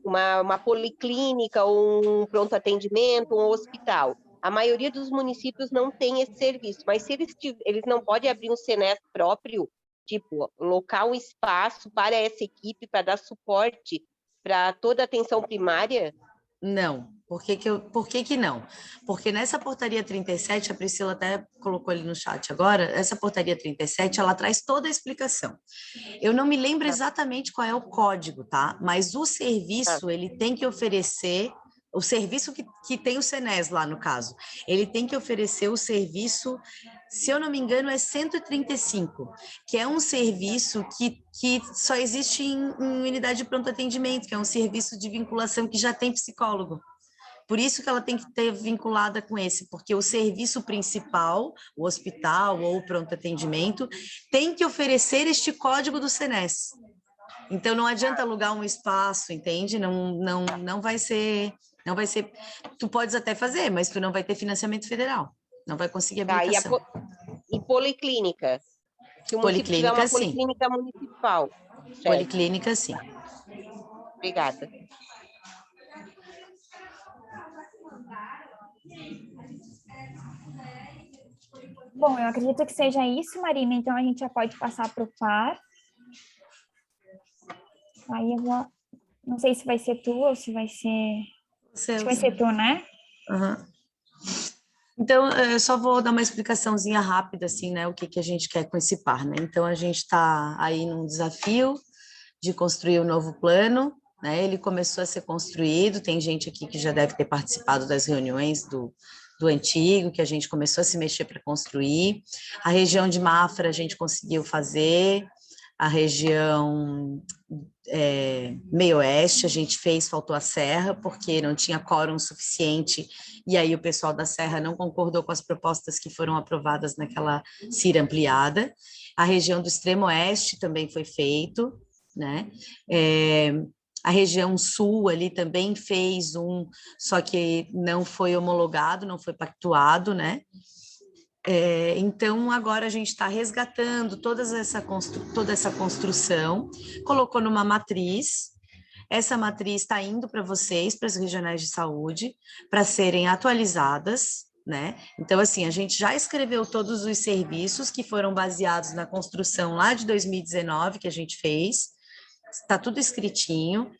uma policlínica, ou um pronto atendimento, um hospital. A maioria dos municípios não tem esse serviço, mas se eles não podem abrir um CNES próprio, tipo, local, espaço para essa equipe, para dar suporte para toda a atenção primária? Não. Por que não? Porque nessa portaria 37, a Priscila até colocou ali no chat agora, essa portaria 37, ela traz toda a explicação. Eu não me lembro exatamente qual é o código, tá? Mas o serviço, ele tem que oferecer... O serviço que tem o CNES lá, no caso, ele tem que oferecer o serviço, se eu não me engano, é 135, que é um serviço que só existe em unidade de pronto atendimento, que é um serviço de vinculação que já tem psicólogo. Por isso que ela tem que ter vinculada com esse, porque o serviço principal, o hospital ou o pronto atendimento, tem que oferecer este código do CNES. Então, não adianta alugar um espaço, entende? Não vai ser... Tu podes até fazer, mas tu não vai ter financiamento federal. Não vai conseguir habilitação. E policlínica? Se o município tiver uma policlínica municipal. Certo. Policlínica, sim. Obrigada. Bom, eu acredito que seja isso, Marina, então a gente já pode passar para o par. Aí eu vou... Não sei se vai ser tu ou se vai ser... Acho que vai ser tu, né? Uhum. Então, eu só vou dar uma explicaçãozinha rápida, assim, né, o que que a gente quer com esse par, né? Então, a gente está aí num desafio de construir um novo plano, né? Ele começou a ser construído, tem gente aqui que já deve ter participado das reuniões do antigo, que a gente começou a se mexer para construir. A região de Mafra a gente conseguiu fazer, a região meio-oeste a gente fez, faltou a Serra, porque não tinha quórum suficiente, e aí o pessoal da Serra não concordou com as propostas que foram aprovadas naquela CIR ampliada. A região do extremo-oeste também foi feito, né? A região sul ali também fez só que não foi homologado, não foi pactuado, né? Então, agora a gente está resgatando toda essa construção, colocou numa matriz, essa matriz está indo para vocês, para as regionais de saúde, para serem atualizadas, né? Então, assim, a gente já escreveu todos os serviços que foram baseados na construção lá de 2019, que a gente fez, está tudo escritinho.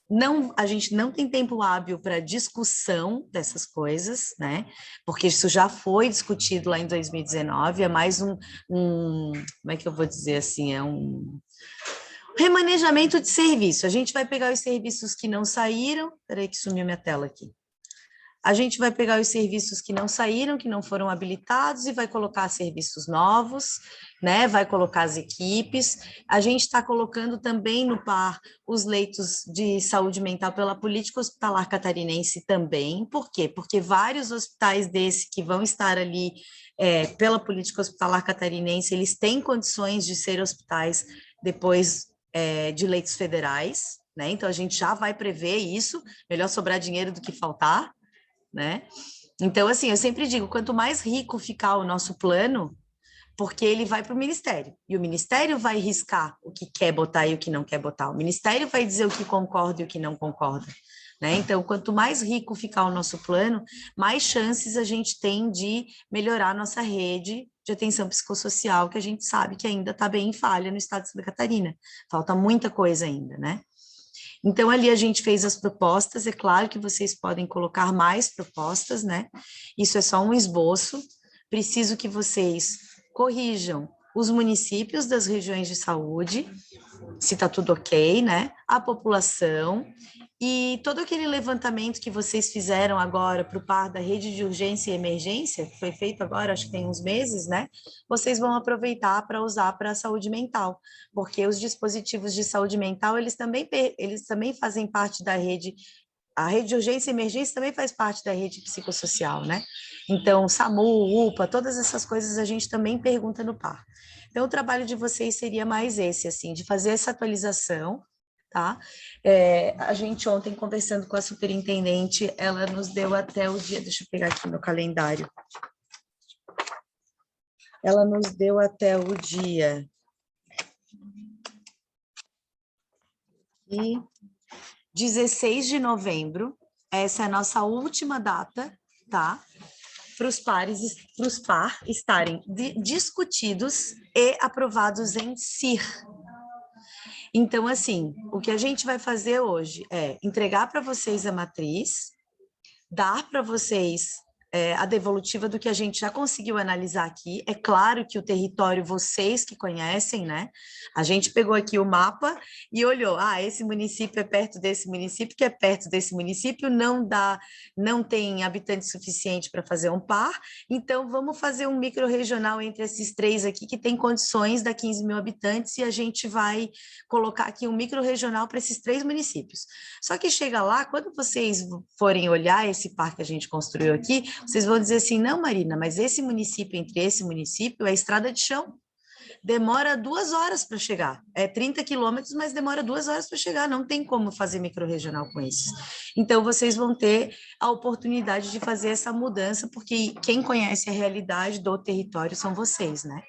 Não, a gente não tem tempo hábil para discussão dessas coisas, né? Porque isso já foi discutido lá em 2019, é mais como é que eu vou dizer assim, é um remanejamento de serviço. A gente vai pegar os serviços que não saíram, peraí que sumiu minha tela aqui. A gente vai pegar os serviços que não saíram, que não foram habilitados, e vai colocar serviços novos, né? Vai colocar as equipes. A gente está colocando também no par os leitos de saúde mental pela política hospitalar catarinense também. Por quê? Porque vários hospitais desse que vão estar ali pela política hospitalar catarinense, eles têm condições de ser hospitais depois de leitos federais, né? Então, a gente já vai prever isso. Melhor sobrar dinheiro do que faltar, né? Então, assim, eu sempre digo, quanto mais rico ficar o nosso plano, porque ele vai para o Ministério, e o Ministério vai riscar o que quer botar e o que não quer botar, o Ministério vai dizer o que concorda e o que não concorda, né? Então, quanto mais rico ficar o nosso plano, mais chances a gente tem de melhorar a nossa rede de atenção psicossocial, que a gente sabe que ainda está bem em falha no estado de Santa Catarina, falta muita coisa ainda, né? Então, ali a gente fez as propostas, é claro que vocês podem colocar mais propostas, né? Isso é só um esboço, preciso que vocês corrijam os municípios das regiões de saúde, se está tudo ok, né? A população e todo aquele levantamento que vocês fizeram agora para o par da rede de urgência e emergência, que foi feito agora, acho que tem uns meses, né? Vocês vão aproveitar para usar para a saúde mental, porque os dispositivos de saúde mental, eles também fazem parte da rede. A rede de urgência e emergência também faz parte da rede psicossocial, né? Então, SAMU, UPA, todas essas coisas a gente também pergunta no par. Então, o trabalho de vocês seria mais esse, assim, de fazer essa atualização, tá? A gente ontem, conversando com a superintendente, ela nos deu até o dia, deixa eu pegar aqui no calendário. Ela nos deu até o dia... E 16 de novembro, essa é a nossa última data, tá? Para os par estarem discutidos e aprovados em CIR. Então, assim, o que a gente vai fazer hoje é entregar para vocês a matriz, dar para vocês a devolutiva do que a gente já conseguiu analisar aqui. É claro que o território, vocês que conhecem, né? A gente pegou aqui o mapa e olhou, esse município é perto desse município, que é perto desse município, não tem habitante suficiente para fazer um par, então vamos fazer um micro-regional entre esses três aqui, que tem condições, dá 15 mil habitantes, e a gente vai colocar aqui um micro-regional para esses três municípios. Só que chega lá, quando vocês forem olhar esse par que a gente construiu aqui, vocês vão dizer assim, não, Marina, mas esse município, entre esse município, é estrada de chão. Demora 2 horas para chegar. É 30 quilômetros, mas demora 2 horas para chegar. Não tem como fazer micro-regional com isso. Então, vocês vão ter a oportunidade de fazer essa mudança, porque quem conhece a realidade do território são vocês, né?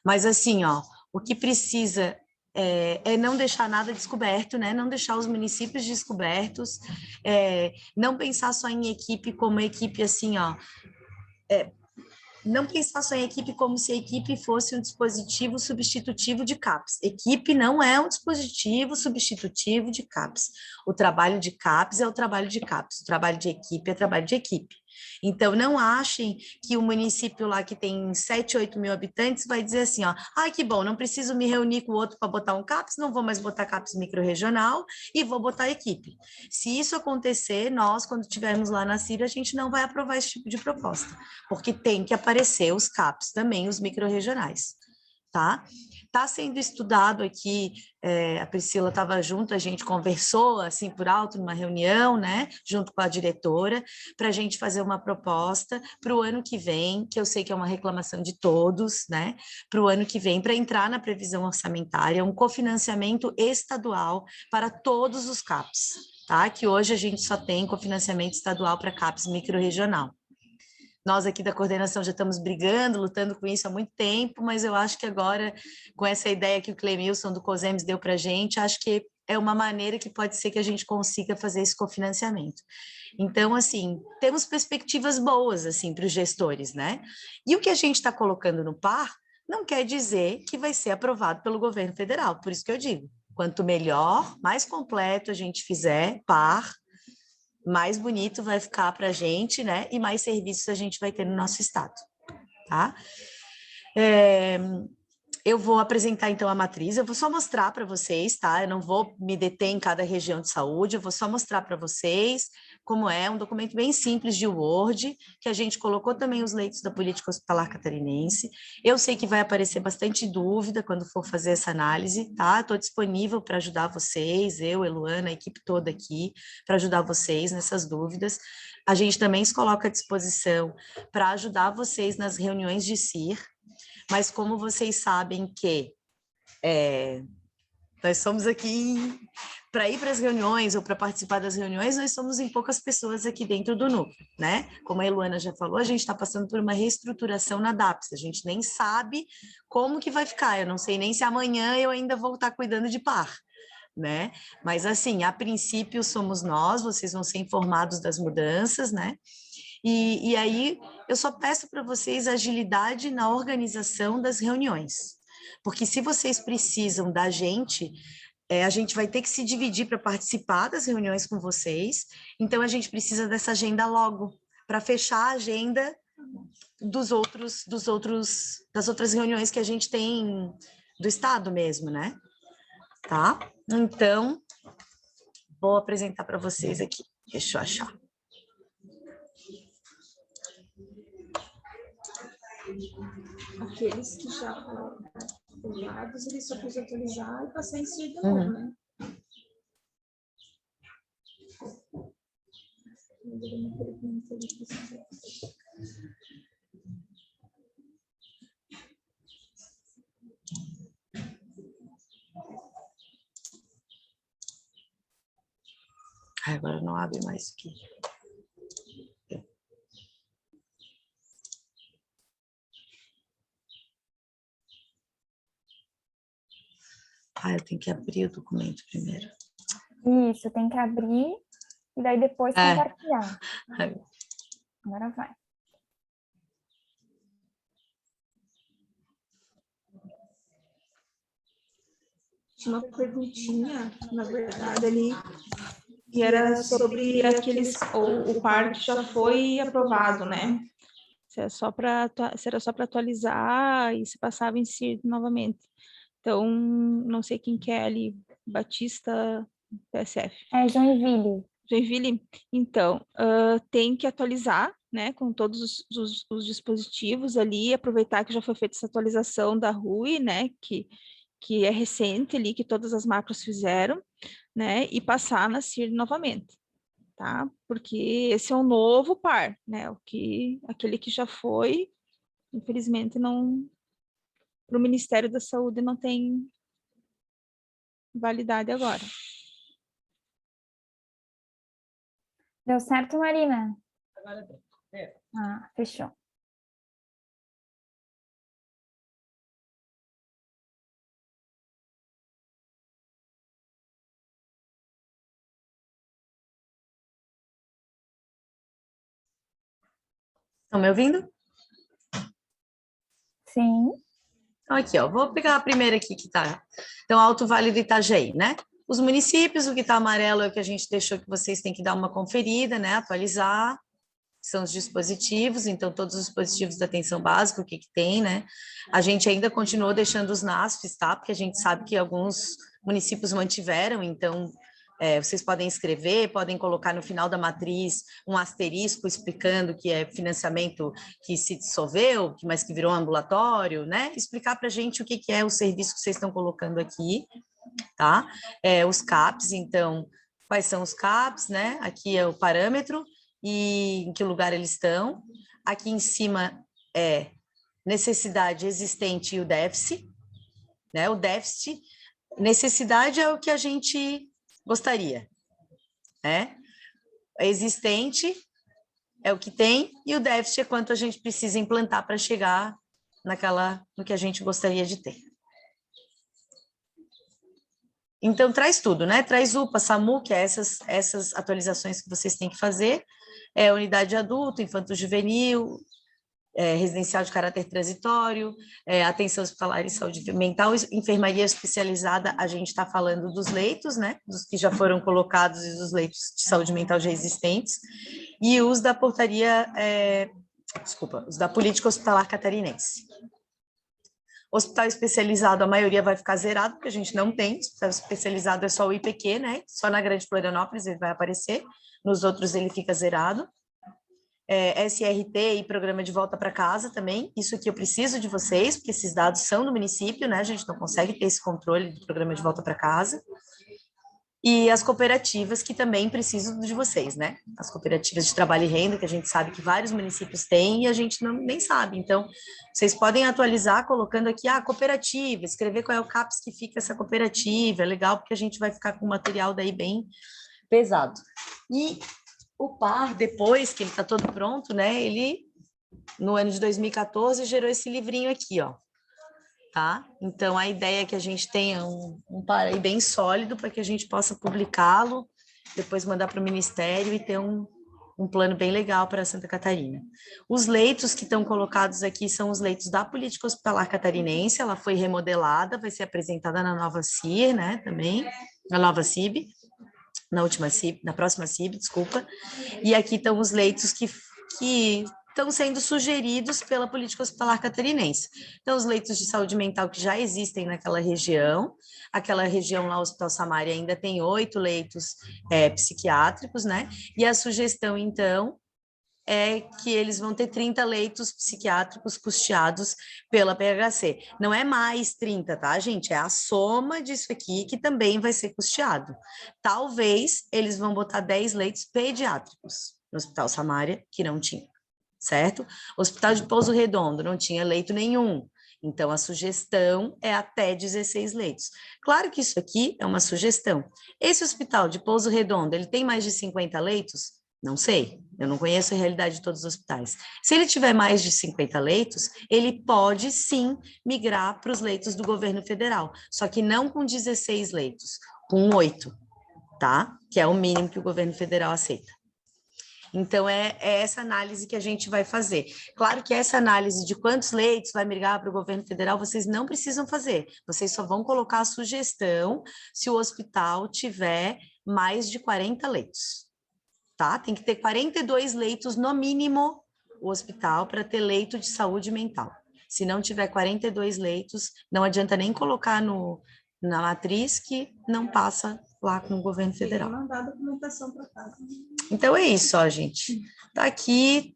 Mas, assim, ó, o que precisa é não deixar nada descoberto, né? Não deixar os municípios descobertos, não pensar só em equipe como equipe assim, ó, não pensar só em equipe como se a equipe fosse um dispositivo substitutivo de CAPS. Equipe não é um dispositivo substitutivo de CAPS. O trabalho de CAPS é o trabalho de CAPS, o trabalho de equipe é trabalho de equipe. Então, não achem que o município lá que tem 7, 8 mil habitantes vai dizer assim, ó, que bom, não preciso me reunir com o outro para botar um CAPS, não vou mais botar CAPS micro-regional e vou botar equipe. Se isso acontecer, nós, quando estivermos lá na CIR, a gente não vai aprovar esse tipo de proposta, porque tem que aparecer os CAPS também, os micro-regionais, tá? Está sendo estudado aqui, a Priscila estava junto, a gente conversou assim por alto numa reunião, né, junto com a diretora, para a gente fazer uma proposta para o ano que vem, que eu sei que é uma reclamação de todos, né, para o ano que vem, para entrar na previsão orçamentária, um cofinanciamento estadual para todos os CAPs, tá? Que hoje a gente só tem cofinanciamento estadual para CAPs micro-regional. Nós aqui da coordenação já estamos brigando, lutando com isso há muito tempo, mas eu acho que agora, com essa ideia que o Clemilson do COSEMES deu para a gente, acho que é uma maneira que pode ser que a gente consiga fazer esse cofinanciamento. Então, assim, temos perspectivas boas, assim, para os gestores, né? E o que a gente está colocando no par não quer dizer que vai ser aprovado pelo governo federal, por isso que eu digo, quanto melhor, mais completo a gente fizer, par, mais bonito vai ficar para a gente, né? E mais serviços a gente vai ter no nosso estado, tá? Eu vou apresentar, então, a matriz, eu vou só mostrar para vocês, tá? Eu não vou me deter em cada região de saúde, eu vou só mostrar para vocês como é, um documento bem simples de Word, que a gente colocou também os leitos da política hospitalar catarinense. Eu sei que vai aparecer bastante dúvida quando for fazer essa análise, tá? Estou disponível para ajudar vocês, eu, Eluana, a equipe toda aqui, para ajudar vocês nessas dúvidas. A gente também se coloca à disposição para ajudar vocês nas reuniões de CIR, mas como vocês sabem que nós somos aqui para ir para as reuniões ou para participar das reuniões, nós somos em poucas pessoas aqui dentro do núcleo, né? Como a Eluana já falou, a gente está passando por uma reestruturação na DAPS, a gente nem sabe como que vai ficar, eu não sei nem se amanhã eu ainda vou estar cuidando de par, né? Mas assim, a princípio somos nós, vocês vão ser informados das mudanças, né? E aí eu só peço para vocês agilidade na organização das reuniões, porque se vocês precisam da gente, a gente vai ter que se dividir para participar das reuniões com vocês, então a gente precisa dessa agenda logo, para fechar a agenda das outras reuniões que a gente tem do estado mesmo, né? Tá? Então, vou apresentar para vocês aqui, deixa eu achar. Aqueles que já foram atualizados, eles só precisam atualizar e passar em si de novo, né? Agora não abre mais aqui. Eu tenho que abrir o documento primeiro. Isso, tem que abrir e daí depois compartilhar. Agora vai. Tinha uma perguntinha, na verdade, ali, e era sobre aqueles, o par que já foi aprovado, né? Se era só para atualizar e se passava em si novamente. Então, não sei quem que é ali, Batista, PSF. É Joinville. Joinville, então, tem que atualizar, né, com todos os dispositivos ali, aproveitar que já foi feita essa atualização da RUI, né, que é recente ali, que todas as macros fizeram, né, e passar na CIR novamente, tá? Porque esse é um novo par, né, aquele que já foi, infelizmente não, para o Ministério da Saúde não tem validade agora. Deu certo, Marina? Fechou. Estão me ouvindo? Sim. Então, aqui, ó, vou pegar a primeira aqui que tá. Então, Alto Vale do Itajaí, né? Os municípios, o que tá amarelo é o que a gente deixou que vocês têm que dar uma conferida, né? Atualizar. São os dispositivos, então todos os dispositivos da atenção básica, o que que tem, né? A gente ainda continuou deixando os NASFs, tá? Porque a gente sabe que alguns municípios mantiveram, então vocês podem escrever, podem colocar no final da matriz um asterisco explicando que é financiamento que se dissolveu, mas que virou ambulatório, né? Explicar para a gente o que que é o serviço que vocês estão colocando aqui, tá? Os CAPs, então, quais são os CAPs, né? Aqui é o parâmetro, e em que lugar eles estão. Aqui em cima é necessidade existente e o déficit, né? O déficit, necessidade é o que a gente gostaria, né? Existente é o que tem e o déficit é quanto a gente precisa implantar para chegar no que a gente gostaria de ter. Então, traz tudo, né? Traz UPA, SAMU, que é essas atualizações que vocês têm que fazer, unidade de adulto, infanto-juvenil, residencial de caráter transitório, atenção hospitalar e saúde mental, enfermaria especializada, a gente está falando dos leitos, né? Dos que já foram colocados e dos leitos de saúde mental já existentes, e os da portaria, os da política hospitalar catarinense. Hospital especializado, a maioria vai ficar zerado, porque a gente não tem. Hospital especializado é só o IPQ, né? Só na Grande Florianópolis ele vai aparecer, nos outros ele fica zerado. SRT e programa de volta para casa também, isso aqui eu preciso de vocês, porque esses dados são do município, né? A gente não consegue ter esse controle do programa de volta para casa. E as cooperativas, que também precisam de vocês, né? As cooperativas de trabalho e renda, que a gente sabe que vários municípios têm e a gente nem sabe. Então, vocês podem atualizar colocando aqui, cooperativa, escrever qual é o CAPS que fica essa cooperativa, é legal porque a gente vai ficar com o material daí bem pesado. E o PAR, depois que ele está todo pronto, né? Ele, no ano de 2014, gerou esse livrinho aqui, ó. Tá? Então, a ideia é que a gente tenha um PAR aí bem sólido para que a gente possa publicá-lo, depois mandar para o Ministério e ter um plano bem legal para Santa Catarina. Os leitos que estão colocados aqui são os leitos da Política Hospitalar Catarinense, ela foi remodelada, vai ser apresentada na nova CIR, né, também, na nova CIB, na próxima CIB, desculpa, e aqui estão os leitos que estão sendo sugeridos pela Política Hospitalar Catarinense. Então, os leitos de saúde mental que já existem naquela região, aquela região lá, o Hospital Samária, ainda tem 8 leitos psiquiátricos, né? E a sugestão, então, é que eles vão ter 30 leitos psiquiátricos custeados pela PHC. Não é mais 30, tá, gente? É a soma disso aqui que também vai ser custeado. Talvez eles vão botar 10 leitos pediátricos no Hospital Samária, que não tinha. Certo? Hospital de Pouso Redondo não tinha leito nenhum, então a sugestão é até 16 leitos. Claro que isso aqui é uma sugestão. Esse hospital de Pouso Redondo, ele tem mais de 50 leitos? Não sei, eu não conheço a realidade de todos os hospitais. Se ele tiver mais de 50 leitos, ele pode sim migrar para os leitos do governo federal, só que não com 16 leitos, com 8, tá? Que é o mínimo que o governo federal aceita. Então, é essa análise que a gente vai fazer. Claro que essa análise de quantos leitos vai migrar para o governo federal, vocês não precisam fazer. Vocês só vão colocar a sugestão se o hospital tiver mais de 40 leitos, tá? Tem que ter 42 leitos, no mínimo, o hospital para ter leito de saúde mental. Se não tiver 42 leitos, não adianta nem colocar na matriz que não passa lá com o governo federal. Mandar a documentação para casa. Então é isso, ó, gente. Tá aqui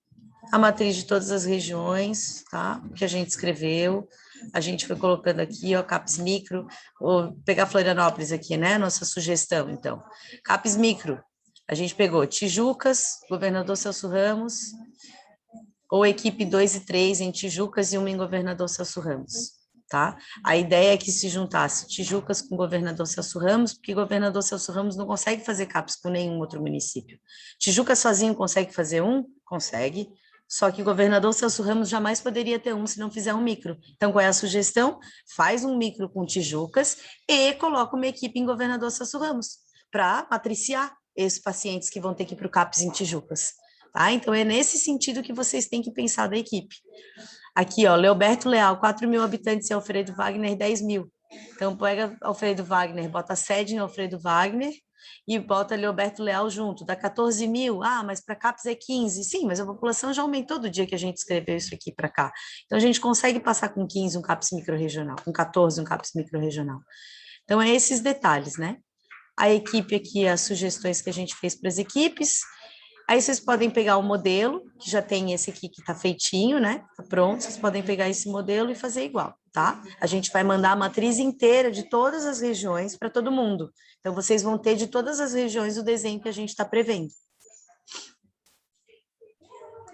a matriz de todas as regiões, tá? Que a gente escreveu. A gente foi colocando aqui, ó, CAPS micro. Vou pegar Florianópolis aqui, né? Nossa sugestão, então. CAPS micro. A gente pegou Tijucas, Governador Celso Ramos, ou equipe 2 e 3 em Tijucas e uma em Governador Celso Ramos. Tá? A ideia é que se juntasse Tijucas com Governador Celso Ramos, porque Governador Celso Ramos não consegue fazer CAPS com nenhum outro município. Tijucas sozinho consegue fazer um? Consegue, só que Governador Celso Ramos jamais poderia ter um se não fizer um micro. Então, qual é a sugestão? Faz um micro com Tijucas e coloca uma equipe em Governador Celso Ramos, para matriciar esses pacientes que vão ter que ir para o CAPS em Tijucas. tá? Então, é nesse sentido que vocês têm que pensar da equipe. Aqui, ó, Leoberto Leal, 4.000 habitantes e Alfredo Wagner, 10.000. Então, pega Alfredo Wagner, bota a sede em Alfredo Wagner e bota Leoberto Leal junto, dá 14.000. Ah, mas para CAPES é 15. Sim, mas a população já aumentou do dia que a gente escreveu isso aqui para cá. Então, a gente consegue passar com 15 um CAPES microrregional, com 14 um CAPES microrregional. Então, é esses detalhes, né? A equipe aqui, as sugestões que a gente fez para as equipes. Aí vocês podem pegar o modelo, que já tem esse aqui que está feitinho, né? Tá pronto, vocês podem pegar esse modelo e fazer igual, tá? A gente vai mandar a matriz inteira de todas as regiões para todo mundo. Então, vocês vão ter de todas as regiões o desenho que a gente está prevendo.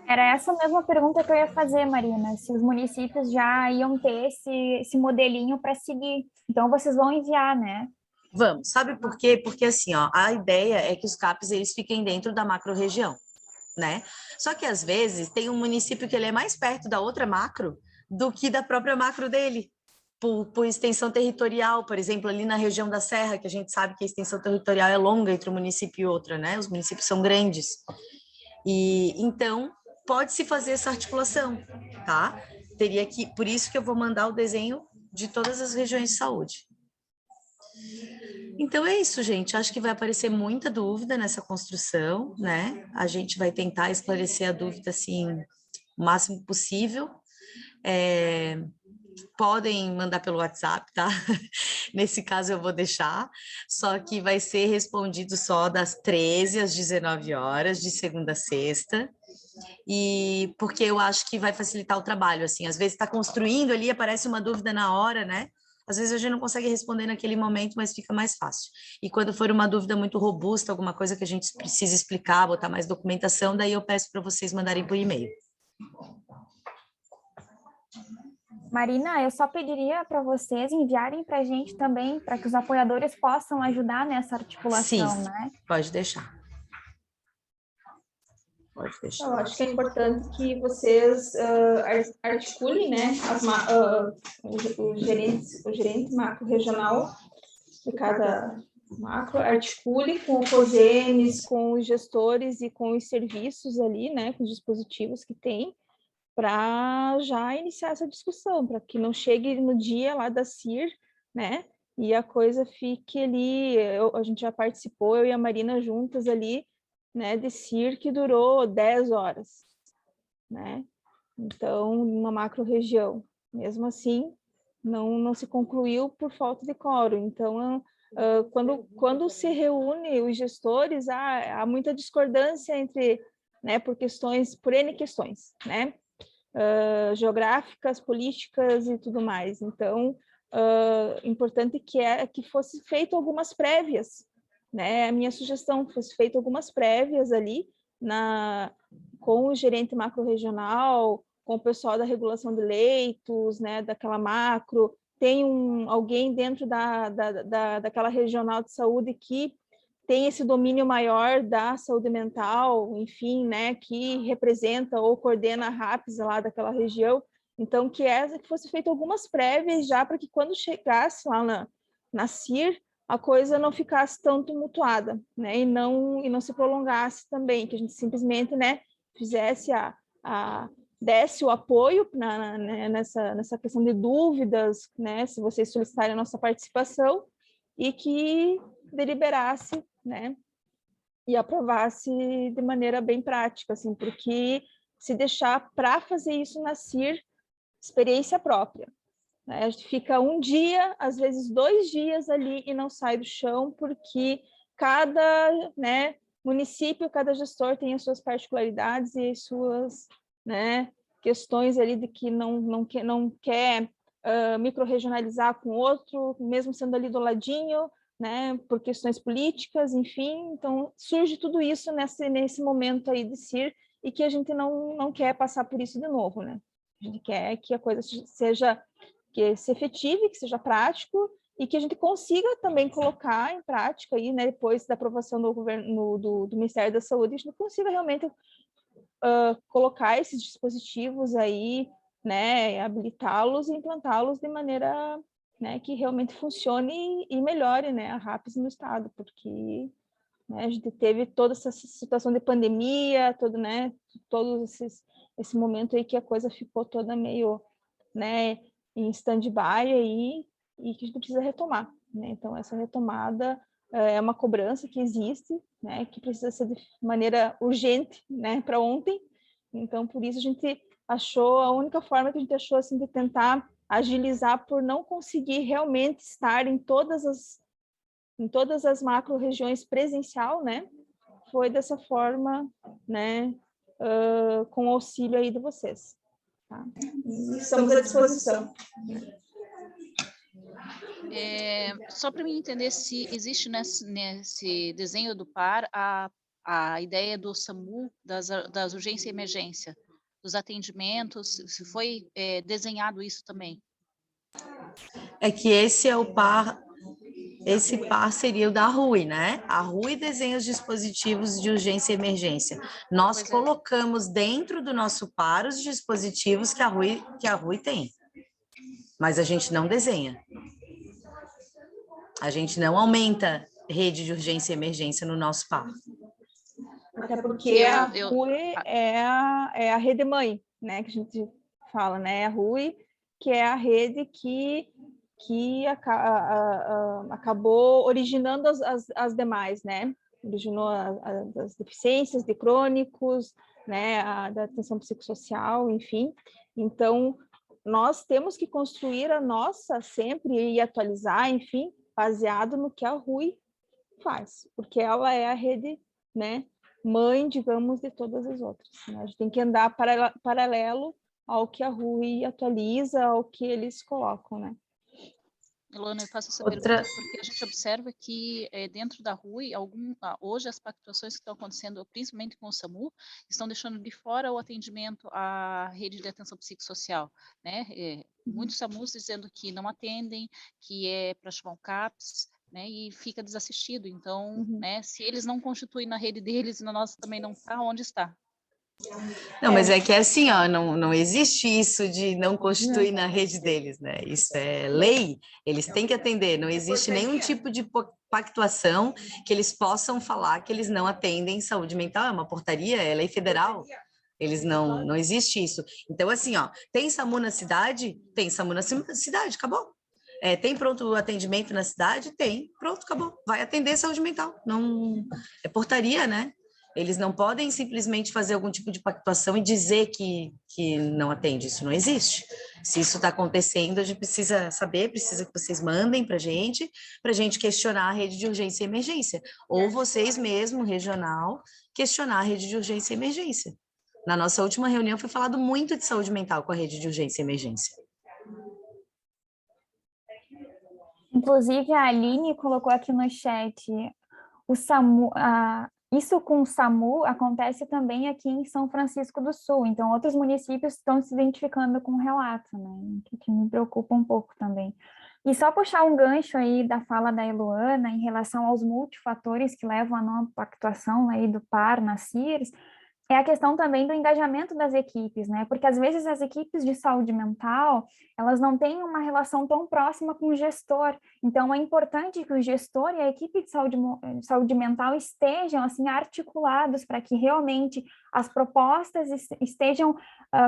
Era essa mesma pergunta que eu ia fazer, Marina, se os municípios já iam ter esse modelinho para seguir. Então, vocês vão enviar, né? Vamos, sabe por quê? Porque assim, ó, a ideia é que os CAPs eles fiquem dentro da macro-região, né? Só que às vezes tem um município que ele é mais perto da outra macro do que da própria macro dele, por extensão territorial, por exemplo, ali na região da Serra, que a gente sabe que a extensão territorial é longa entre um município e outro, né? Os municípios são grandes. E então pode-se fazer essa articulação, tá? Teria que, por isso que eu vou mandar o desenho de todas as regiões de saúde. Então é isso, gente. Acho que vai aparecer muita dúvida nessa construção, né? A gente vai tentar esclarecer a dúvida assim o máximo possível. Podem mandar pelo WhatsApp, tá? Nesse caso eu vou deixar, só que vai ser respondido só das 13 às 19 horas, de segunda a sexta, e porque eu acho que vai facilitar o trabalho, assim, às vezes está construindo ali, aparece uma dúvida na hora, né? Às vezes a gente não consegue responder naquele momento, mas fica mais fácil. E quando for uma dúvida muito robusta, alguma coisa que a gente precisa explicar, botar mais documentação, daí eu peço para vocês mandarem por e-mail. Marina, eu só pediria para vocês enviarem para a gente também, para que os apoiadores possam ajudar nessa articulação, Sim, né? pode deixar. Pode deixar. Eu acho que é importante que vocês articulem, né, o gerente macro-regional de cada macro, articule com o COSEMES, com os gestores e com os serviços ali, né, com os dispositivos que tem, para já iniciar essa discussão, para que não chegue no dia lá da CIR, né, e a coisa fique ali, a gente já participou, eu e a Marina juntas ali, né, de CIR que durou 10 horas, né, então, numa macro-região. Mesmo assim, não se concluiu por falta de quórum. Então, quando se reúne os gestores, há muita discordância entre, né, por N questões, né, geográficas, políticas e tudo mais. Então, importante que fosse feito algumas prévias, né? A minha sugestão fosse feito algumas prévias ali com o gerente macro-regional, com o pessoal da regulação de leitos, né, daquela macro, tem alguém dentro daquela regional de saúde que tem esse domínio maior da saúde mental, enfim, né, que representa ou coordena a RAPS lá daquela região. Então, que fosse feito algumas prévias já para que quando chegasse lá na CIR, a coisa não ficasse tão tumultuada, né, e não se prolongasse também, que a gente simplesmente, né, fizesse desse o apoio nessa questão de dúvidas, né, se vocês solicitarem a nossa participação, e que deliberasse, né, e aprovasse de maneira bem prática, assim, porque se deixar para fazer isso na CIR, experiência própria, né, a gente fica um dia, às vezes 2 dias ali e não sai do chão, porque cada, né, município, cada gestor tem as suas particularidades e as suas, né, questões ali de que não quer micro-regionalizar com outro, mesmo sendo ali do ladinho, né, por questões políticas, enfim. Então, surge tudo isso nesse momento aí de CIR e que a gente não quer passar por isso de novo, né? A gente quer que a coisa que se efetive, que seja prático e que a gente consiga também colocar em prática aí, né, depois da aprovação do governo do Ministério da Saúde, a gente consiga realmente colocar esses dispositivos aí, né, habilitá-los e implantá-los de maneira, né, que realmente funcione e melhore, né, a RAPS no estado, porque né? A gente teve toda essa situação de pandemia, todo esse momento aí que a coisa ficou toda meio, né, em stand-by aí, e que a gente precisa retomar, né? Então, essa retomada é uma cobrança que existe, né, que precisa ser de maneira urgente, né, para ontem. Então, por isso a gente achou, a única forma que a gente achou, assim, de tentar agilizar, por não conseguir realmente estar em todas as macro-regiões presencial, né, foi dessa forma, né, com o auxílio aí de vocês. Tá? Estamos à disposição. Só para mim entender se existe nesse desenho do PAR a ideia do SAMU, das urgência e emergência, dos atendimentos, se foi desenhado isso também. É que esse é o par, esse par seria o da RUI, né? A RUI desenha os dispositivos de urgência e emergência. Nós colocamos dentro do nosso par os dispositivos que a RUI tem, mas a gente não desenha. A gente não aumenta rede de urgência e emergência no nosso par. Até porque a RUI é a rede mãe, né, que a gente fala, né? A RUI, que é a rede que acabou originando as demais, né? Originou as deficiências de crônicos, né? Da atenção psicossocial, enfim. Então, nós temos que construir a nossa sempre e atualizar, enfim, baseado no que a RUI faz, porque ela é a rede, né, mãe, digamos, de todas as outras, né? A gente tem que andar paralelo ao que a RUI atualiza, ao que eles colocam, né? Ilona, eu faço essa pergunta porque a gente observa que dentro da RUI, hoje as pactuações que estão acontecendo, principalmente com o SAMU, estão deixando de fora o atendimento à rede de atenção psicossocial, né? Muitos SAMUs dizendo que não atendem, que é para chamar o CAPS, né? E fica desassistido. Então, né, se eles não constituem na rede deles, na nossa também não está, onde está? Não, mas é que é assim, ó, não existe isso de não constituir na rede deles, né? Isso é lei, eles têm que atender, não existe nenhum tipo de pactuação que eles possam falar que eles não atendem saúde mental, é uma portaria, é lei federal, eles não existe isso. Então, assim, ó, tem SAMU na cidade? Tem SAMU na cidade, acabou. Tem pronto atendimento na cidade? Tem, pronto, acabou, vai atender saúde mental, não, é portaria, né? Eles não podem simplesmente fazer algum tipo de pactuação e dizer que não atende. Isso não existe. Se isso está acontecendo, a gente precisa saber, precisa que vocês mandem para a gente questionar a rede de urgência e emergência. Ou vocês mesmo, regional, questionar a rede de urgência e emergência. Na nossa última reunião foi falado muito de saúde mental com a rede de urgência e emergência. Inclusive, a Aline colocou aqui no chat, o SAMU, isso com o SAMU acontece também aqui em São Francisco do Sul, então outros municípios estão se identificando com o relato, né, que me preocupa um pouco também. E só puxar um gancho aí da fala da Eluana em relação aos multifatores que levam à não pactuação aí do PAR na CIRS, é a questão também do engajamento das equipes, né? Porque às vezes as equipes de saúde mental, elas não têm uma relação tão próxima com o gestor. Então é importante que o gestor e a equipe de saúde mental estejam assim articulados para que realmente as propostas estejam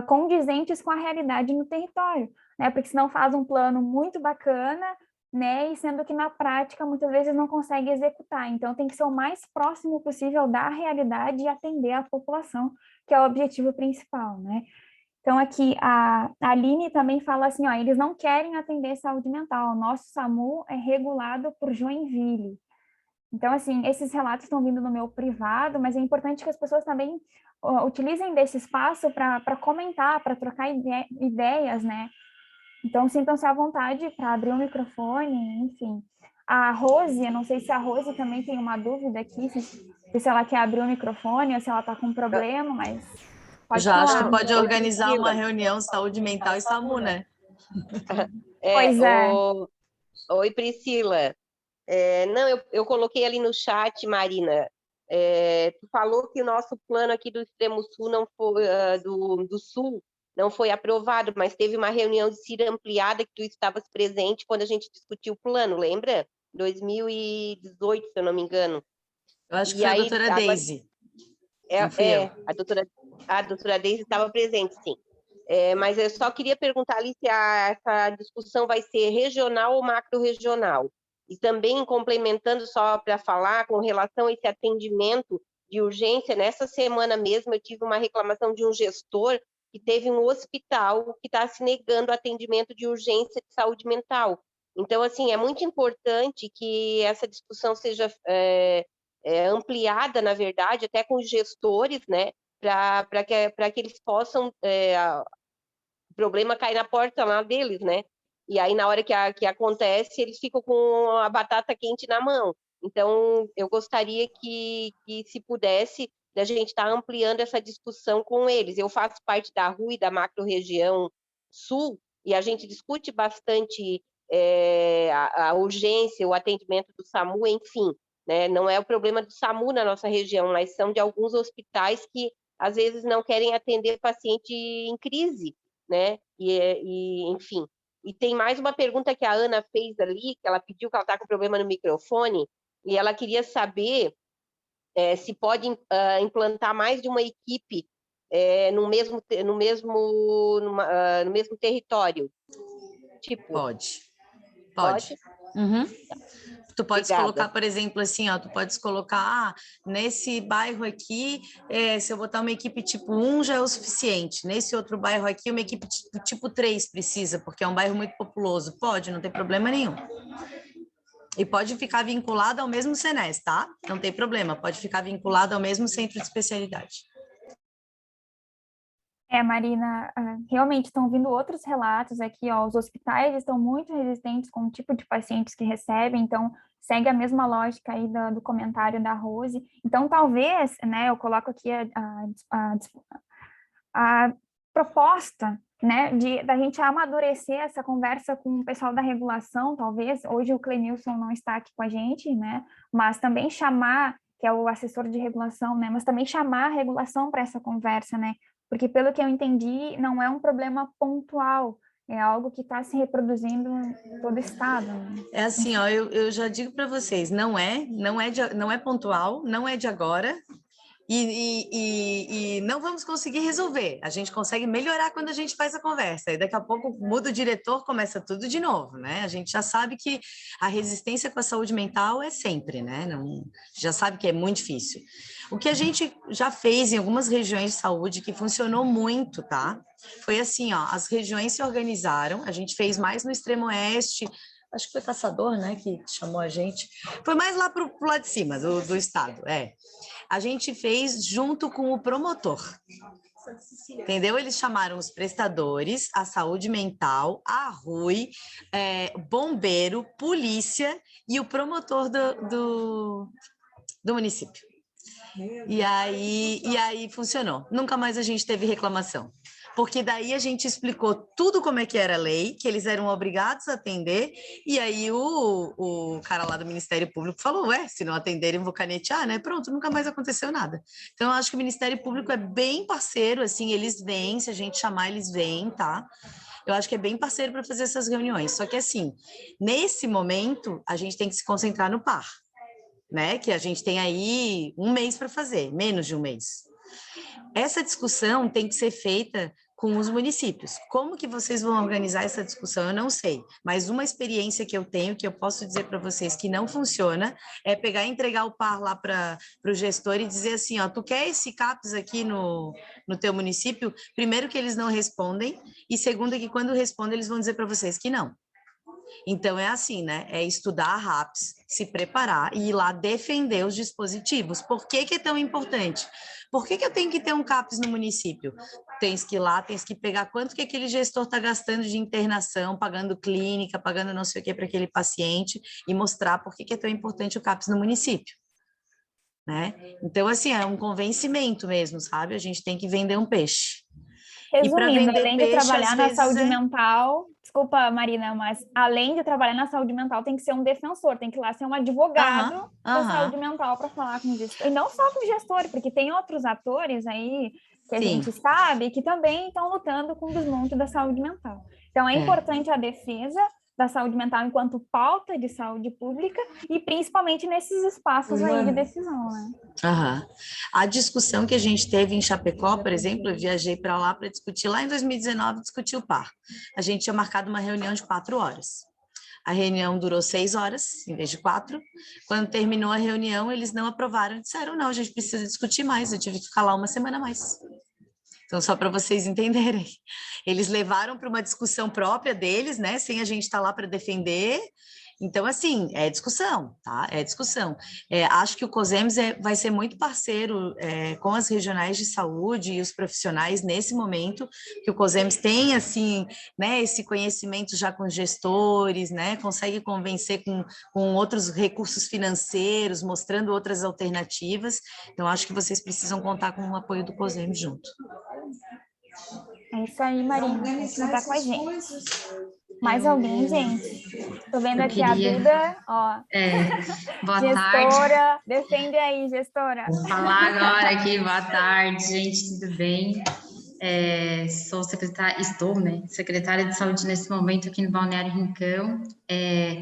condizentes com a realidade no território, né? Porque senão faz um plano muito bacana, né? E sendo que na prática muitas vezes não consegue executar. Então tem que ser o mais próximo possível da realidade e atender a população, que é o objetivo principal, né? Então aqui a Aline também fala assim, ó, eles não querem atender saúde mental. Nosso SAMU é regulado por Joinville. Então assim, esses relatos estão vindo no meu privado, mas é importante que as pessoas também utilizem desse espaço para comentar, para trocar ideias, né? Então, sintam-se à vontade para abrir o microfone, enfim. A Rose, eu não sei se a Rose também tem uma dúvida aqui, se ela quer abrir o microfone ou se ela está com problema, mas pode já falar. acho que pode organizar uma reunião saúde mental e SAMU, né? Pois é. Oi, Priscila. Não, eu coloquei ali no chat, Marina. Tu falou que o nosso plano aqui do Extremo Sul não foi do Sul não foi aprovado, mas teve uma reunião de CIR ampliada que tu estavas presente quando a gente discutiu o plano, lembra? 2018, se eu não me engano. Eu acho que E foi a aí, doutora agora- Daisy. Não fui eu. a doutora Deise estava presente, sim. Mas eu só queria perguntar ali se essa discussão vai ser regional ou macro-regional. E também complementando só para falar com relação a esse atendimento de urgência, nessa semana mesmo eu tive uma reclamação de um gestor que teve um hospital que está se negando atendimento de urgência de saúde mental. Então, assim, é muito importante que essa discussão seja ampliada, na verdade, até com os gestores, né, para que eles possam, o problema cair na porta lá deles, né? E aí, na hora que acontece, eles ficam com a batata quente na mão. Então, eu gostaria que se pudesse, da gente estar ampliando essa discussão com eles. Eu faço parte da RUI, da macro-região sul, e a gente discute bastante a urgência, o atendimento do SAMU, enfim, né? Não é o problema do SAMU na nossa região, mas são de alguns hospitais que, às vezes, não querem atender paciente em crise, né? Enfim. E tem mais uma pergunta que a Ana fez ali, que ela pediu, que ela está com problema no microfone, e ela queria saber se pode implantar mais de uma equipe no mesmo território. Tipo, Pode. pode? Uhum. Tu podes Obrigada. colocar, por exemplo, assim, ó, tu podes colocar, nesse bairro aqui, se eu botar uma equipe tipo 1 já é o suficiente. Nesse outro bairro aqui, uma equipe tipo 3 precisa, porque é um bairro muito populoso. Pode, não tem problema nenhum. E pode ficar vinculado ao mesmo CNES, tá? Não tem problema, pode ficar vinculado ao mesmo centro de especialidade. Marina, realmente estão vindo outros relatos aqui, ó, os hospitais estão muito resistentes com o tipo de pacientes que recebem, então segue a mesma lógica aí do comentário da Rose. Então, talvez, né, eu coloco aqui a proposta, né, da gente amadurecer essa conversa com o pessoal da regulação, talvez, hoje o Clenilson não está aqui com a gente, né, mas também chamar, que é o assessor de regulação, né, mas também chamar a regulação para essa conversa, né, porque pelo que eu entendi, não é um problema pontual, é algo que está se reproduzindo em todo o estado. Né? É assim, ó, eu já digo para vocês, não é pontual, não é de agora, e não vamos conseguir resolver. A gente consegue melhorar quando a gente faz a conversa. E daqui a pouco muda o diretor, começa tudo de novo, né? A gente já sabe que a resistência com a saúde mental é sempre, né? Não, já sabe que é muito difícil. O que a gente já fez em algumas regiões de saúde que funcionou muito, tá? Foi assim, ó, as regiões se organizaram, a gente fez mais no extremo oeste, acho que foi Caçador, né, que chamou a gente. Foi mais lá pro lado de cima do estado, A gente fez junto com o promotor. Entendeu? Eles chamaram os prestadores, a saúde mental, a RUI, bombeiro, polícia e o promotor do município. E aí funcionou. Nunca mais a gente teve reclamação. Porque daí a gente explicou tudo como é que era a lei, que eles eram obrigados a atender, e aí o cara lá do Ministério Público falou, se não atenderem, vou canetear, né? Pronto, nunca mais aconteceu nada. Então, eu acho que o Ministério Público é bem parceiro, assim, eles vêm, se a gente chamar, eles vêm, tá? Eu acho que é bem parceiro para fazer essas reuniões. Só que, assim, nesse momento, a gente tem que se concentrar no PAR, né? Que a gente tem aí 1 mês para fazer, menos de 1 mês. Essa discussão tem que ser feita com os municípios. Como que vocês vão organizar essa discussão, eu não sei. Mas uma experiência que eu tenho, que eu posso dizer para vocês que não funciona, é pegar e entregar o PAR lá para o gestor e dizer assim, ó, tu quer esse CAPS aqui no teu município? Primeiro que eles não respondem, e segundo que quando respondem, eles vão dizer para vocês que não. Então, é assim, né? É estudar a RAPS, se preparar e ir lá defender os dispositivos. Por que que é tão importante? Por que que eu tenho que ter um CAPS no município? Tens que ir lá, tens que pegar quanto que aquele gestor está gastando de internação, pagando clínica, pagando não sei o que para aquele paciente e mostrar por que que é tão importante o CAPS no município. Né? Então, assim, é um convencimento mesmo, sabe? A gente tem que vender um peixe. Resumindo, além de trabalhar na saúde mental, desculpa, Marina, mas além de trabalhar na saúde mental, tem que ser um defensor, tem que ir lá ser um advogado da saúde mental para falar com o gestor. E não só com o gestor, porque tem outros atores aí que a gente sabe que também estão lutando com o desmonte da saúde mental. Então, é importante a defesa, da saúde mental enquanto pauta de saúde pública e principalmente nesses espaços aí de decisão, né? Aham. A discussão que a gente teve em Chapecó, por exemplo, eu viajei para lá para discutir, lá em 2019, discutir o par. A gente tinha marcado uma reunião de 4 horas. A reunião durou 6 horas, em vez de 4. Quando terminou a reunião, eles não aprovaram, disseram, não, a gente precisa discutir mais, eu tive que ficar lá uma semana a mais. Então, só para vocês entenderem. Eles levaram para uma discussão própria deles, né, sem a gente estar lá para defender. Então, assim, é discussão, tá? É discussão. Acho que o COSEMS vai ser muito parceiro com as regionais de saúde e os profissionais nesse momento, que o COSEMS tem, assim, né, esse conhecimento já com gestores, né, consegue convencer com outros recursos financeiros, mostrando outras alternativas. Então, acho que vocês precisam contar com o apoio do COSEMS junto. É isso aí, Marina, tem que contar com a gente. Mais alguém, gente? Tô vendo aqui a Duda, ó. Boa gestora, tarde. defende aí, gestora. Vou falar agora aqui, boa tarde, gente, tudo bem? Estou, né, secretária de saúde nesse momento aqui no Balneário Rincão,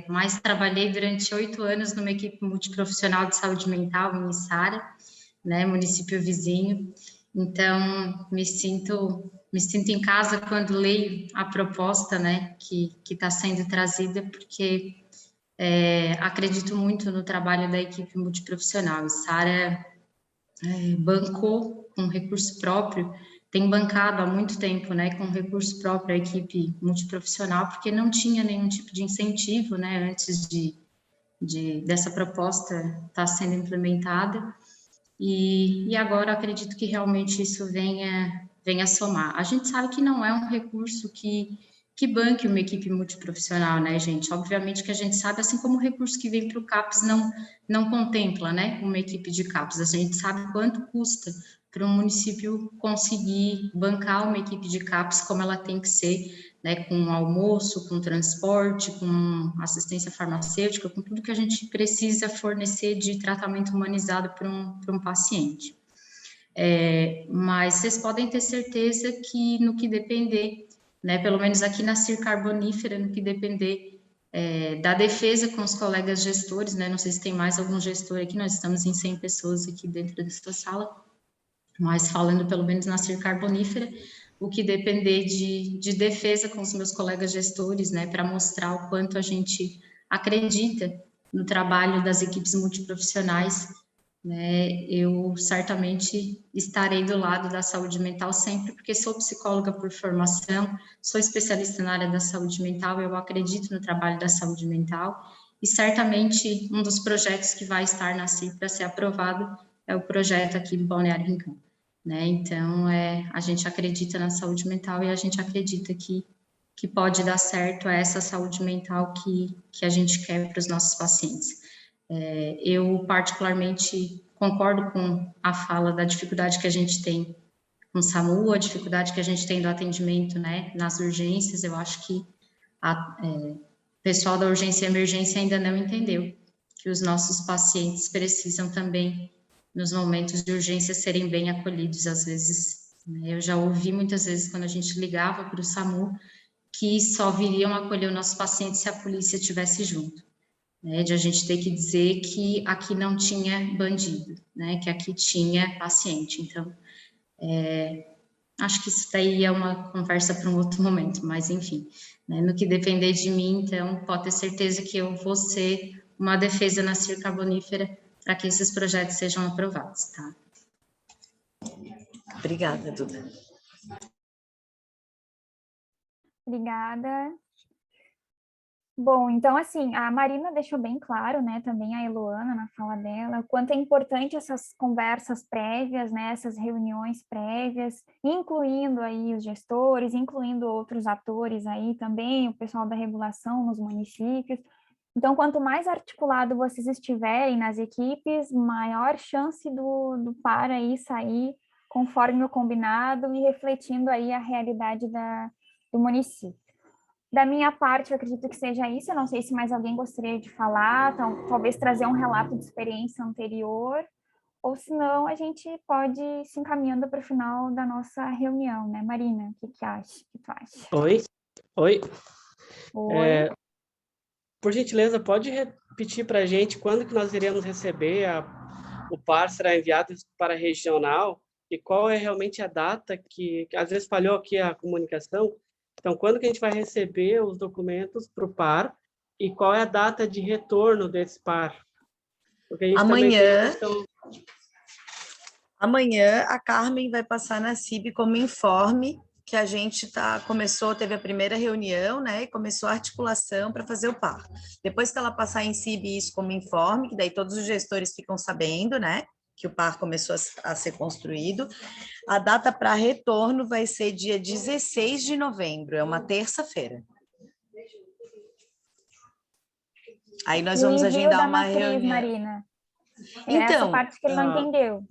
mas trabalhei durante 8 anos numa equipe multiprofissional de saúde mental em Içara, né, município vizinho. Então, me sinto em casa quando leio a proposta, né, que está sendo trazida, porque acredito muito no trabalho da equipe multiprofissional. Içara bancou com recurso próprio, tem bancado há muito tempo, né, com recurso próprio a equipe multiprofissional, porque não tinha nenhum tipo de incentivo, né, antes dessa proposta estar sendo implementada. E agora acredito que realmente isso venha somar. A gente sabe que não é um recurso que banque uma equipe multiprofissional, né, gente? Obviamente que a gente sabe, assim como o recurso que vem para o CAPS não contempla, né, uma equipe de CAPS, a gente sabe quanto custa para um município conseguir bancar uma equipe de CAPS como ela tem que ser, né, com almoço, com transporte, com assistência farmacêutica, com tudo que a gente precisa fornecer de tratamento humanizado para um paciente. Mas vocês podem ter certeza que no que depender, né, pelo menos aqui na CIR Carbonífera, no que depender da defesa com os colegas gestores, né, não sei se tem mais algum gestor aqui, nós estamos em 100 pessoas aqui dentro dessa sala, mas falando pelo menos na CIR Carbonífera, o que depender de defesa com os meus colegas gestores, né, para mostrar o quanto a gente acredita no trabalho das equipes multiprofissionais, né, eu certamente estarei do lado da saúde mental sempre, porque sou psicóloga por formação, sou especialista na área da saúde mental, eu acredito no trabalho da saúde mental, e certamente um dos projetos que vai estar na CIR para ser aprovado é o projeto aqui do Balneário Rincão. Né? Então, a gente acredita na saúde mental e a gente acredita que pode dar certo essa saúde mental que a gente quer para os nossos pacientes. Eu, particularmente, concordo com a fala da dificuldade que a gente tem com o SAMU, a dificuldade que a gente tem do atendimento, né, nas urgências. Eu acho que o pessoal da urgência e emergência ainda não entendeu que os nossos pacientes precisam também nos momentos de urgência serem bem acolhidos, às vezes, né? Eu já ouvi muitas vezes, quando a gente ligava para o SAMU, que só viriam acolher o nosso paciente se a polícia estivesse junto, né? De a gente ter que dizer que aqui não tinha bandido, né? Que aqui tinha paciente. Então, acho que isso daí é uma conversa para um outro momento, mas enfim, né? No que depender de mim, então, pode ter certeza que eu vou ser uma defesa na CIR Carbonífera para que esses projetos sejam aprovados, tá? Obrigada, Duda. Obrigada. Bom, então, assim, a Marina deixou bem claro, né, também a Eloana na fala dela, o quanto é importante essas conversas prévias, né, essas reuniões prévias, incluindo aí os gestores, incluindo outros atores aí também, o pessoal da regulação nos municípios. Então, quanto mais articulado vocês estiverem nas equipes, maior chance do PAR aí sair conforme o combinado e refletindo aí a realidade do município. Da minha parte, eu acredito que seja isso. Eu não sei se mais alguém gostaria de falar, então, talvez trazer um relato de experiência anterior, ou senão a gente pode ir se encaminhando para o final da nossa reunião, né, Marina? O que tu acha? Oi. Oi. por gentileza, pode repetir para a gente quando que nós iremos receber o PAR será enviado para a regional e qual é realmente a data que às vezes falhou aqui a comunicação. Então, quando que a gente vai receber os documentos para o PAR e qual é a data de retorno desse PAR? Porque a gente também tem a questão... Amanhã a Carmen vai passar na CIB como informe que a gente teve a primeira reunião, né, e começou a articulação para fazer o PAR. Depois que ela passar em CIB isso como informe, que daí todos os gestores ficam sabendo, né, que o PAR começou a ser construído, a data para retorno vai ser dia 16 de novembro, é uma terça-feira. Aí nós vamos agendar uma reunião. Marina. Então, essa parte que ele não entendeu.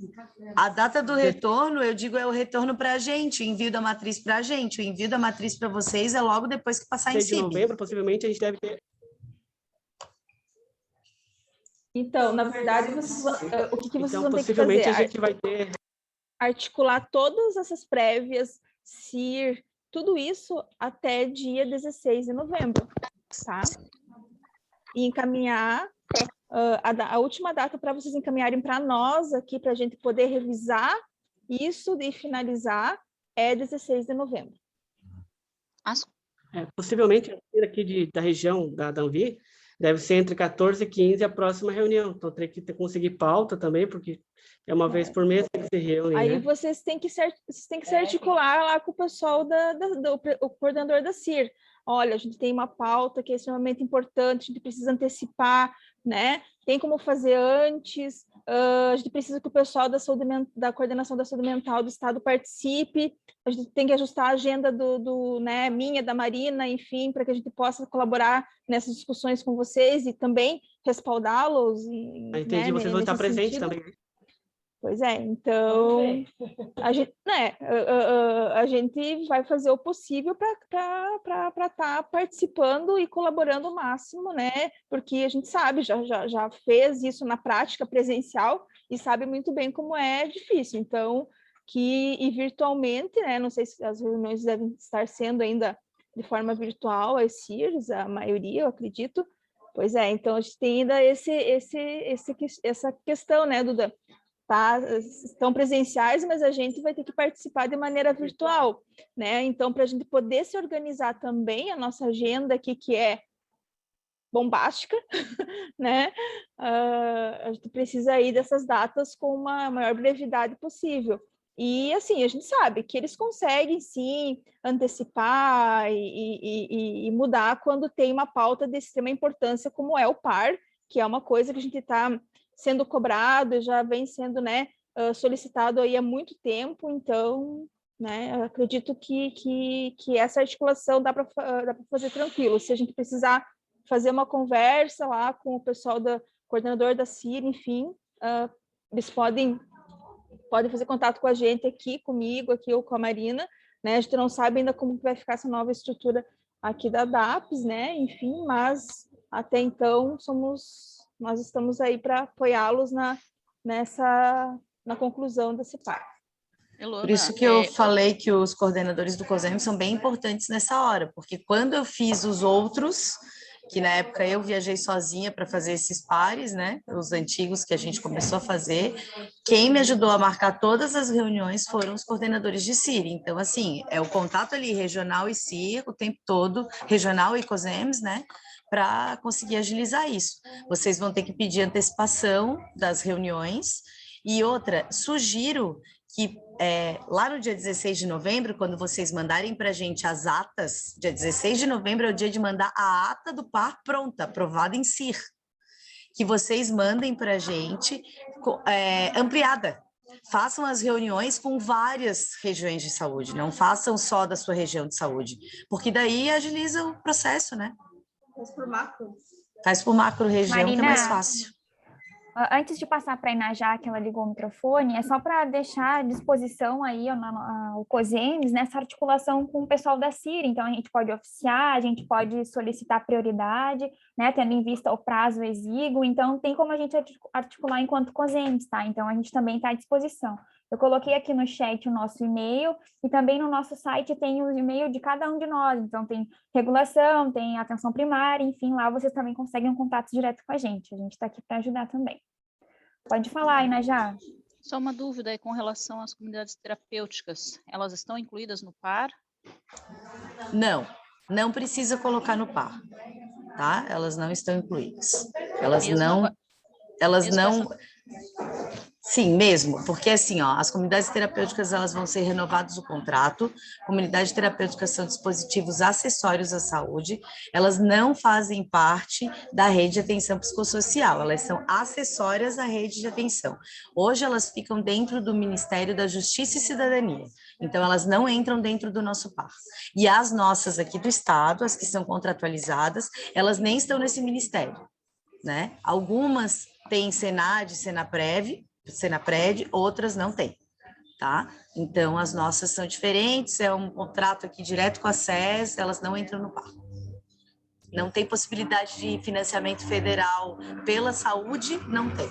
A data do retorno, eu digo, é o retorno para a gente, o envio da matriz para a gente. O envio da matriz para vocês é logo depois que passar em CIB. De novembro, possivelmente, a gente deve ter... Então, na verdade, o que vocês vão ter que fazer? Possivelmente, a gente vai ter... Articular todas essas prévias, CIR, tudo isso até dia 16 de novembro, tá? E encaminhar... a última data para vocês encaminharem para nós aqui, para a gente poder revisar isso e finalizar, é 16 de novembro. Possivelmente, aqui da região da Anvi, deve ser entre 14 e 15 a próxima reunião. Então, tem que conseguir pauta também, porque é uma vez por mês que se reúne. Aí né? vocês têm que se articular lá com o pessoal o coordenador da CIR. Olha, a gente tem uma pauta que é extremamente importante, a gente precisa antecipar, né? Tem como fazer antes, a gente precisa que o pessoal da coordenação da saúde mental do Estado participe, a gente tem que ajustar a agenda né, minha, da Marina, enfim, para que a gente possa colaborar nessas discussões com vocês e também respaldá-los. Entendi, vocês vão estar presentes também. Pois é, então a gente vai fazer o possível para estar participando e colaborando o máximo, né? Porque a gente sabe, já fez isso na prática presencial e sabe muito bem como é difícil. Então, e virtualmente, né? Não sei se as reuniões devem estar sendo ainda de forma virtual, as CIRs, a maioria, eu acredito. Pois é, então a gente tem ainda essa questão, né, Duda? Tá, estão presenciais, mas a gente vai ter que participar de maneira virtual, né? Então, para a gente poder se organizar também, a nossa agenda aqui, que é bombástica, né? A gente precisa ir dessas datas com uma maior brevidade possível. E, assim, a gente sabe que eles conseguem, sim, antecipar e mudar quando tem uma pauta de extrema importância, como é o PAR, que é uma coisa que a gente está sendo cobrado, já vem sendo, né, solicitado aí há muito tempo, então, né, acredito que essa articulação dá para fazer tranquilo. Se a gente precisar fazer uma conversa lá com o pessoal do coordenador da CIR, enfim, eles podem fazer contato com a gente aqui, comigo, aqui ou com a Marina, né, a gente não sabe ainda como vai ficar essa nova estrutura aqui da DAPS, né, enfim, mas até então nós estamos aí para apoiá-los na conclusão desse PAR. Por isso que eu falei que os coordenadores do COSEM são bem importantes nessa hora, porque quando eu fiz os outros, que na época eu viajei sozinha para fazer esses pares, né, os antigos que a gente começou a fazer, quem me ajudou a marcar todas as reuniões foram os coordenadores de CIR. Então, assim, é o contato ali regional e CIR o tempo todo, regional e COSEMs, né, para conseguir agilizar isso. Vocês vão ter que pedir antecipação das reuniões. E outra, sugiro que lá no dia 16 de novembro, quando vocês mandarem para a gente as atas, dia 16 de novembro é o dia de mandar a ata do PAR pronta, aprovada em CIR, que vocês mandem para a gente ampliada. Façam as reuniões com várias regiões de saúde, não façam só da sua região de saúde, porque daí agiliza o processo, né? Faz por macro. Faz por macro região, Marina, que é mais fácil. Antes de passar para a Inajá, que ela ligou o microfone, é só para deixar à disposição aí o COSEMS nessa articulação com o pessoal da CIR. Então, a gente pode oficiar, a gente pode solicitar prioridade, né, tendo em vista o prazo exíguo. Então, tem como a gente articular enquanto COSEMS, tá? Então, a gente também está à disposição. Eu coloquei aqui no chat o nosso e-mail e também no nosso site tem o e-mail de cada um de nós. Então, tem regulação, tem atenção primária, enfim, lá vocês também conseguem um contato direto com a gente. A gente está aqui para ajudar também. Pode falar, Inajá. Só uma dúvida aí com relação às comunidades terapêuticas. Elas estão incluídas no PAR? Não precisa colocar no PAR, tá? Elas não estão incluídas. Elas não... Sim, mesmo, porque assim, ó, as comunidades terapêuticas, elas vão ser renovadas o contrato. Comunidades terapêuticas são dispositivos acessórios à saúde, elas não fazem parte da rede de atenção psicossocial, elas são acessórias à rede de atenção. Hoje elas ficam dentro do Ministério da Justiça e Cidadania, então elas não entram dentro do nosso PAR. E as nossas aqui do Estado, as que são contratualizadas, elas nem estão nesse ministério, né? Algumas têm Senad, Senapred, outras não têm, tá? Então, as nossas são diferentes, é um contrato aqui direto com a SES, elas não entram no PAR. Não tem possibilidade de financiamento federal pela saúde, não tem.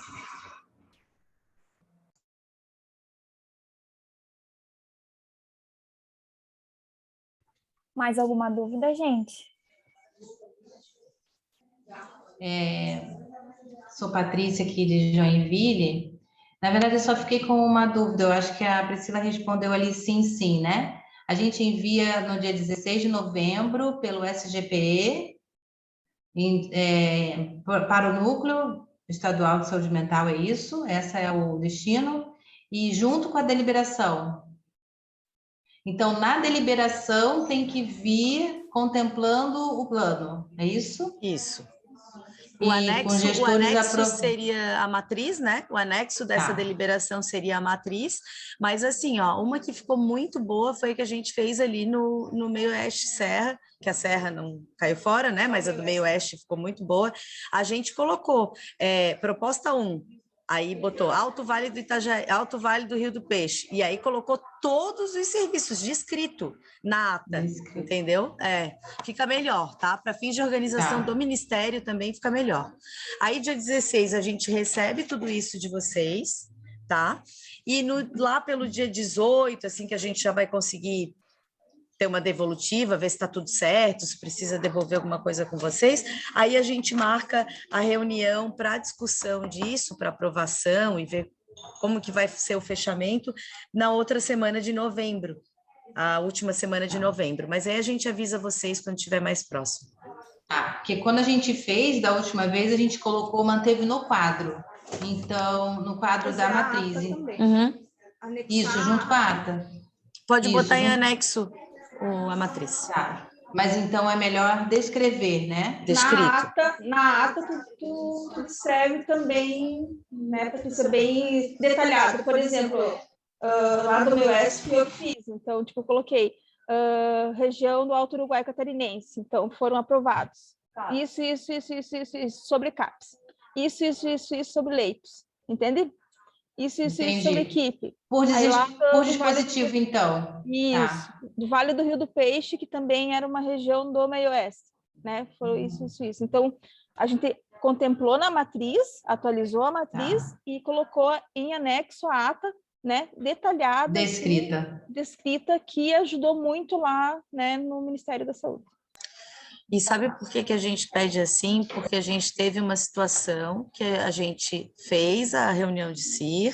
Mais alguma dúvida, gente? Sou Patrícia aqui de Joinville. Na verdade, eu só fiquei com uma dúvida. Eu acho que a Priscila respondeu ali sim, sim, né? A gente envia no dia 16 de novembro pelo SGPE para o Núcleo Estadual de Saúde Mental, é isso? Esse é o destino. E junto com a deliberação. Então, na deliberação tem que vir contemplando o plano, é isso? Isso. O anexo seria a matriz, né? O anexo dessa deliberação seria a matriz, mas assim, ó, uma que ficou muito boa foi que a gente fez ali no Meio Oeste Serra, que a Serra não caiu fora, né? Mas a do Meio Oeste ficou muito boa. A gente colocou proposta 1, aí botou Alto Vale do Itajaí, Alto Vale do Rio do Peixe, e aí colocou todos os serviços descrito na ata, entendeu? Fica melhor, tá? Para fins de organização do Ministério também fica melhor. Aí, dia 16, a gente recebe tudo isso de vocês, tá? E lá pelo dia 18, assim, que a gente já vai conseguir ter uma devolutiva, ver se está tudo certo, se precisa devolver alguma coisa com vocês, aí a gente marca a reunião para discussão disso, para aprovação e ver como que vai ser o fechamento na outra semana de novembro, a última semana de novembro, mas aí a gente avisa vocês quando estiver mais próximo. Porque quando a gente fez da última vez, a gente manteve no quadro, então, no quadro da matriz. Isso, junto com a ata. Pode botar em anexo a matriz. Mas então é melhor descrever, né? Descrito. Na ata tu descreve também, né, para ser bem detalhado. Por exemplo, lá do meu ESP eu fiz, então, tipo, eu coloquei região do Alto Uruguai Catarinense, então foram aprovados. Isso sobre CAPS. Isso sobre leitos, entende? Isso sobre equipe. Por dispositivo, então. Isso. Do Vale do Rio do Peixe, que também era uma região do Meio Oeste, né? Foi isso. Então, a gente contemplou na matriz, atualizou a matriz e colocou em anexo a ata, né? Detalhada. Descrita, que ajudou muito lá, né? No Ministério da Saúde. E sabe por que a gente pede assim? Porque a gente teve uma situação que a gente fez a reunião de CIR,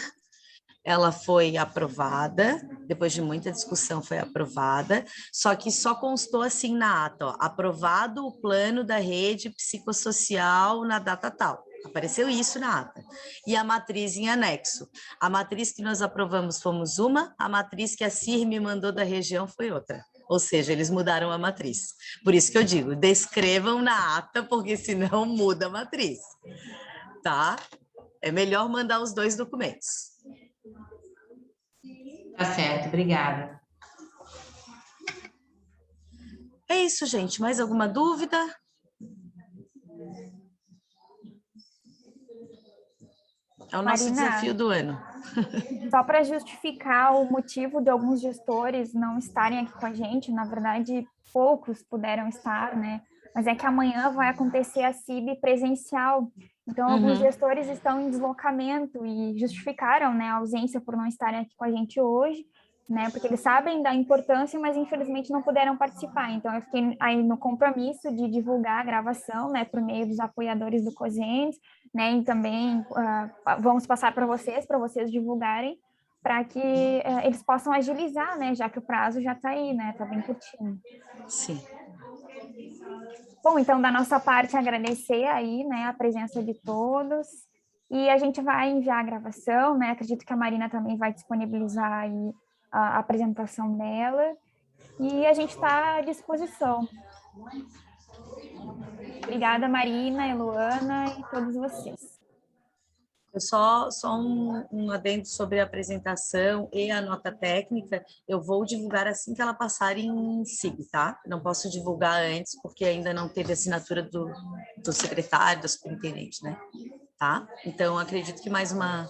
ela foi aprovada, depois de muita discussão foi aprovada, só que só constou assim na ata, ó, aprovado o plano da rede psicossocial na data tal. Apareceu isso na ata. E a matriz em anexo. A matriz que nós aprovamos fomos uma, a matriz que a CIR me mandou da região foi outra. Ou seja, eles mudaram a matriz. Por isso que eu digo, descrevam na ata, porque senão muda a matriz. Tá? É melhor mandar os 2 documentos. Tá certo, obrigada. É isso, gente. Mais alguma dúvida? É o nosso desafio do ano. Só para justificar o motivo de alguns gestores não estarem aqui com a gente, na verdade, poucos puderam estar, né? Mas é que amanhã vai acontecer a CIB presencial. Então, alguns gestores estão em deslocamento e justificaram, né, a ausência por não estarem aqui com a gente hoje, né, porque eles sabem da importância, mas infelizmente não puderam participar. Então, eu fiquei aí no compromisso de divulgar a gravação, né, por meio dos apoiadores do COSEMES, né, e também vamos passar para vocês divulgarem, para que eles possam agilizar, né, já que o prazo já está aí, né, está bem curtinho. Sim. Bom, então, da nossa parte, agradecer aí, né, a presença de todos, e a gente vai enviar a gravação, né, acredito que a Marina também vai disponibilizar aí a apresentação dela, e a gente está à disposição. Obrigada, Marina, Eloana e todos vocês. Só um adendo sobre a apresentação e a nota técnica, eu vou divulgar assim que ela passar em SIG, tá? Não posso divulgar antes, porque ainda não teve assinatura do secretário, da superintendente, né? Tá? Então, acredito que mais uma...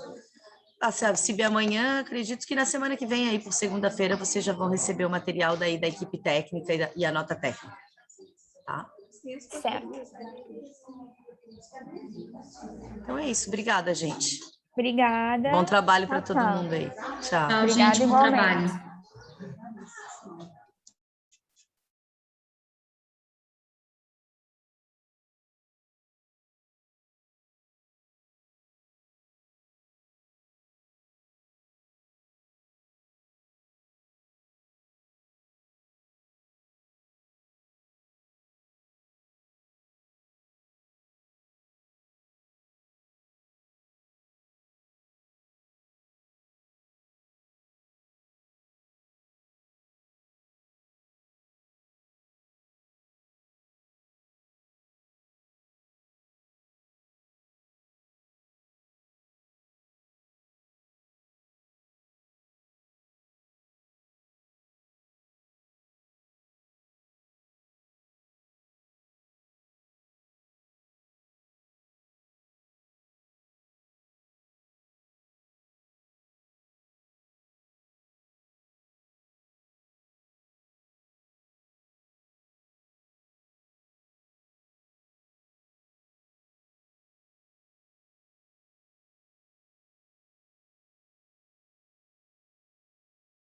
se vier amanhã, acredito que na semana que vem, aí por segunda-feira, vocês já vão receber o material daí da equipe técnica e a nota técnica, tá? Certo. Então é isso, obrigada, gente. Obrigada. Bom trabalho para todo mundo aí. Tchau. Tchau, gente, bom igualmente. trabalho.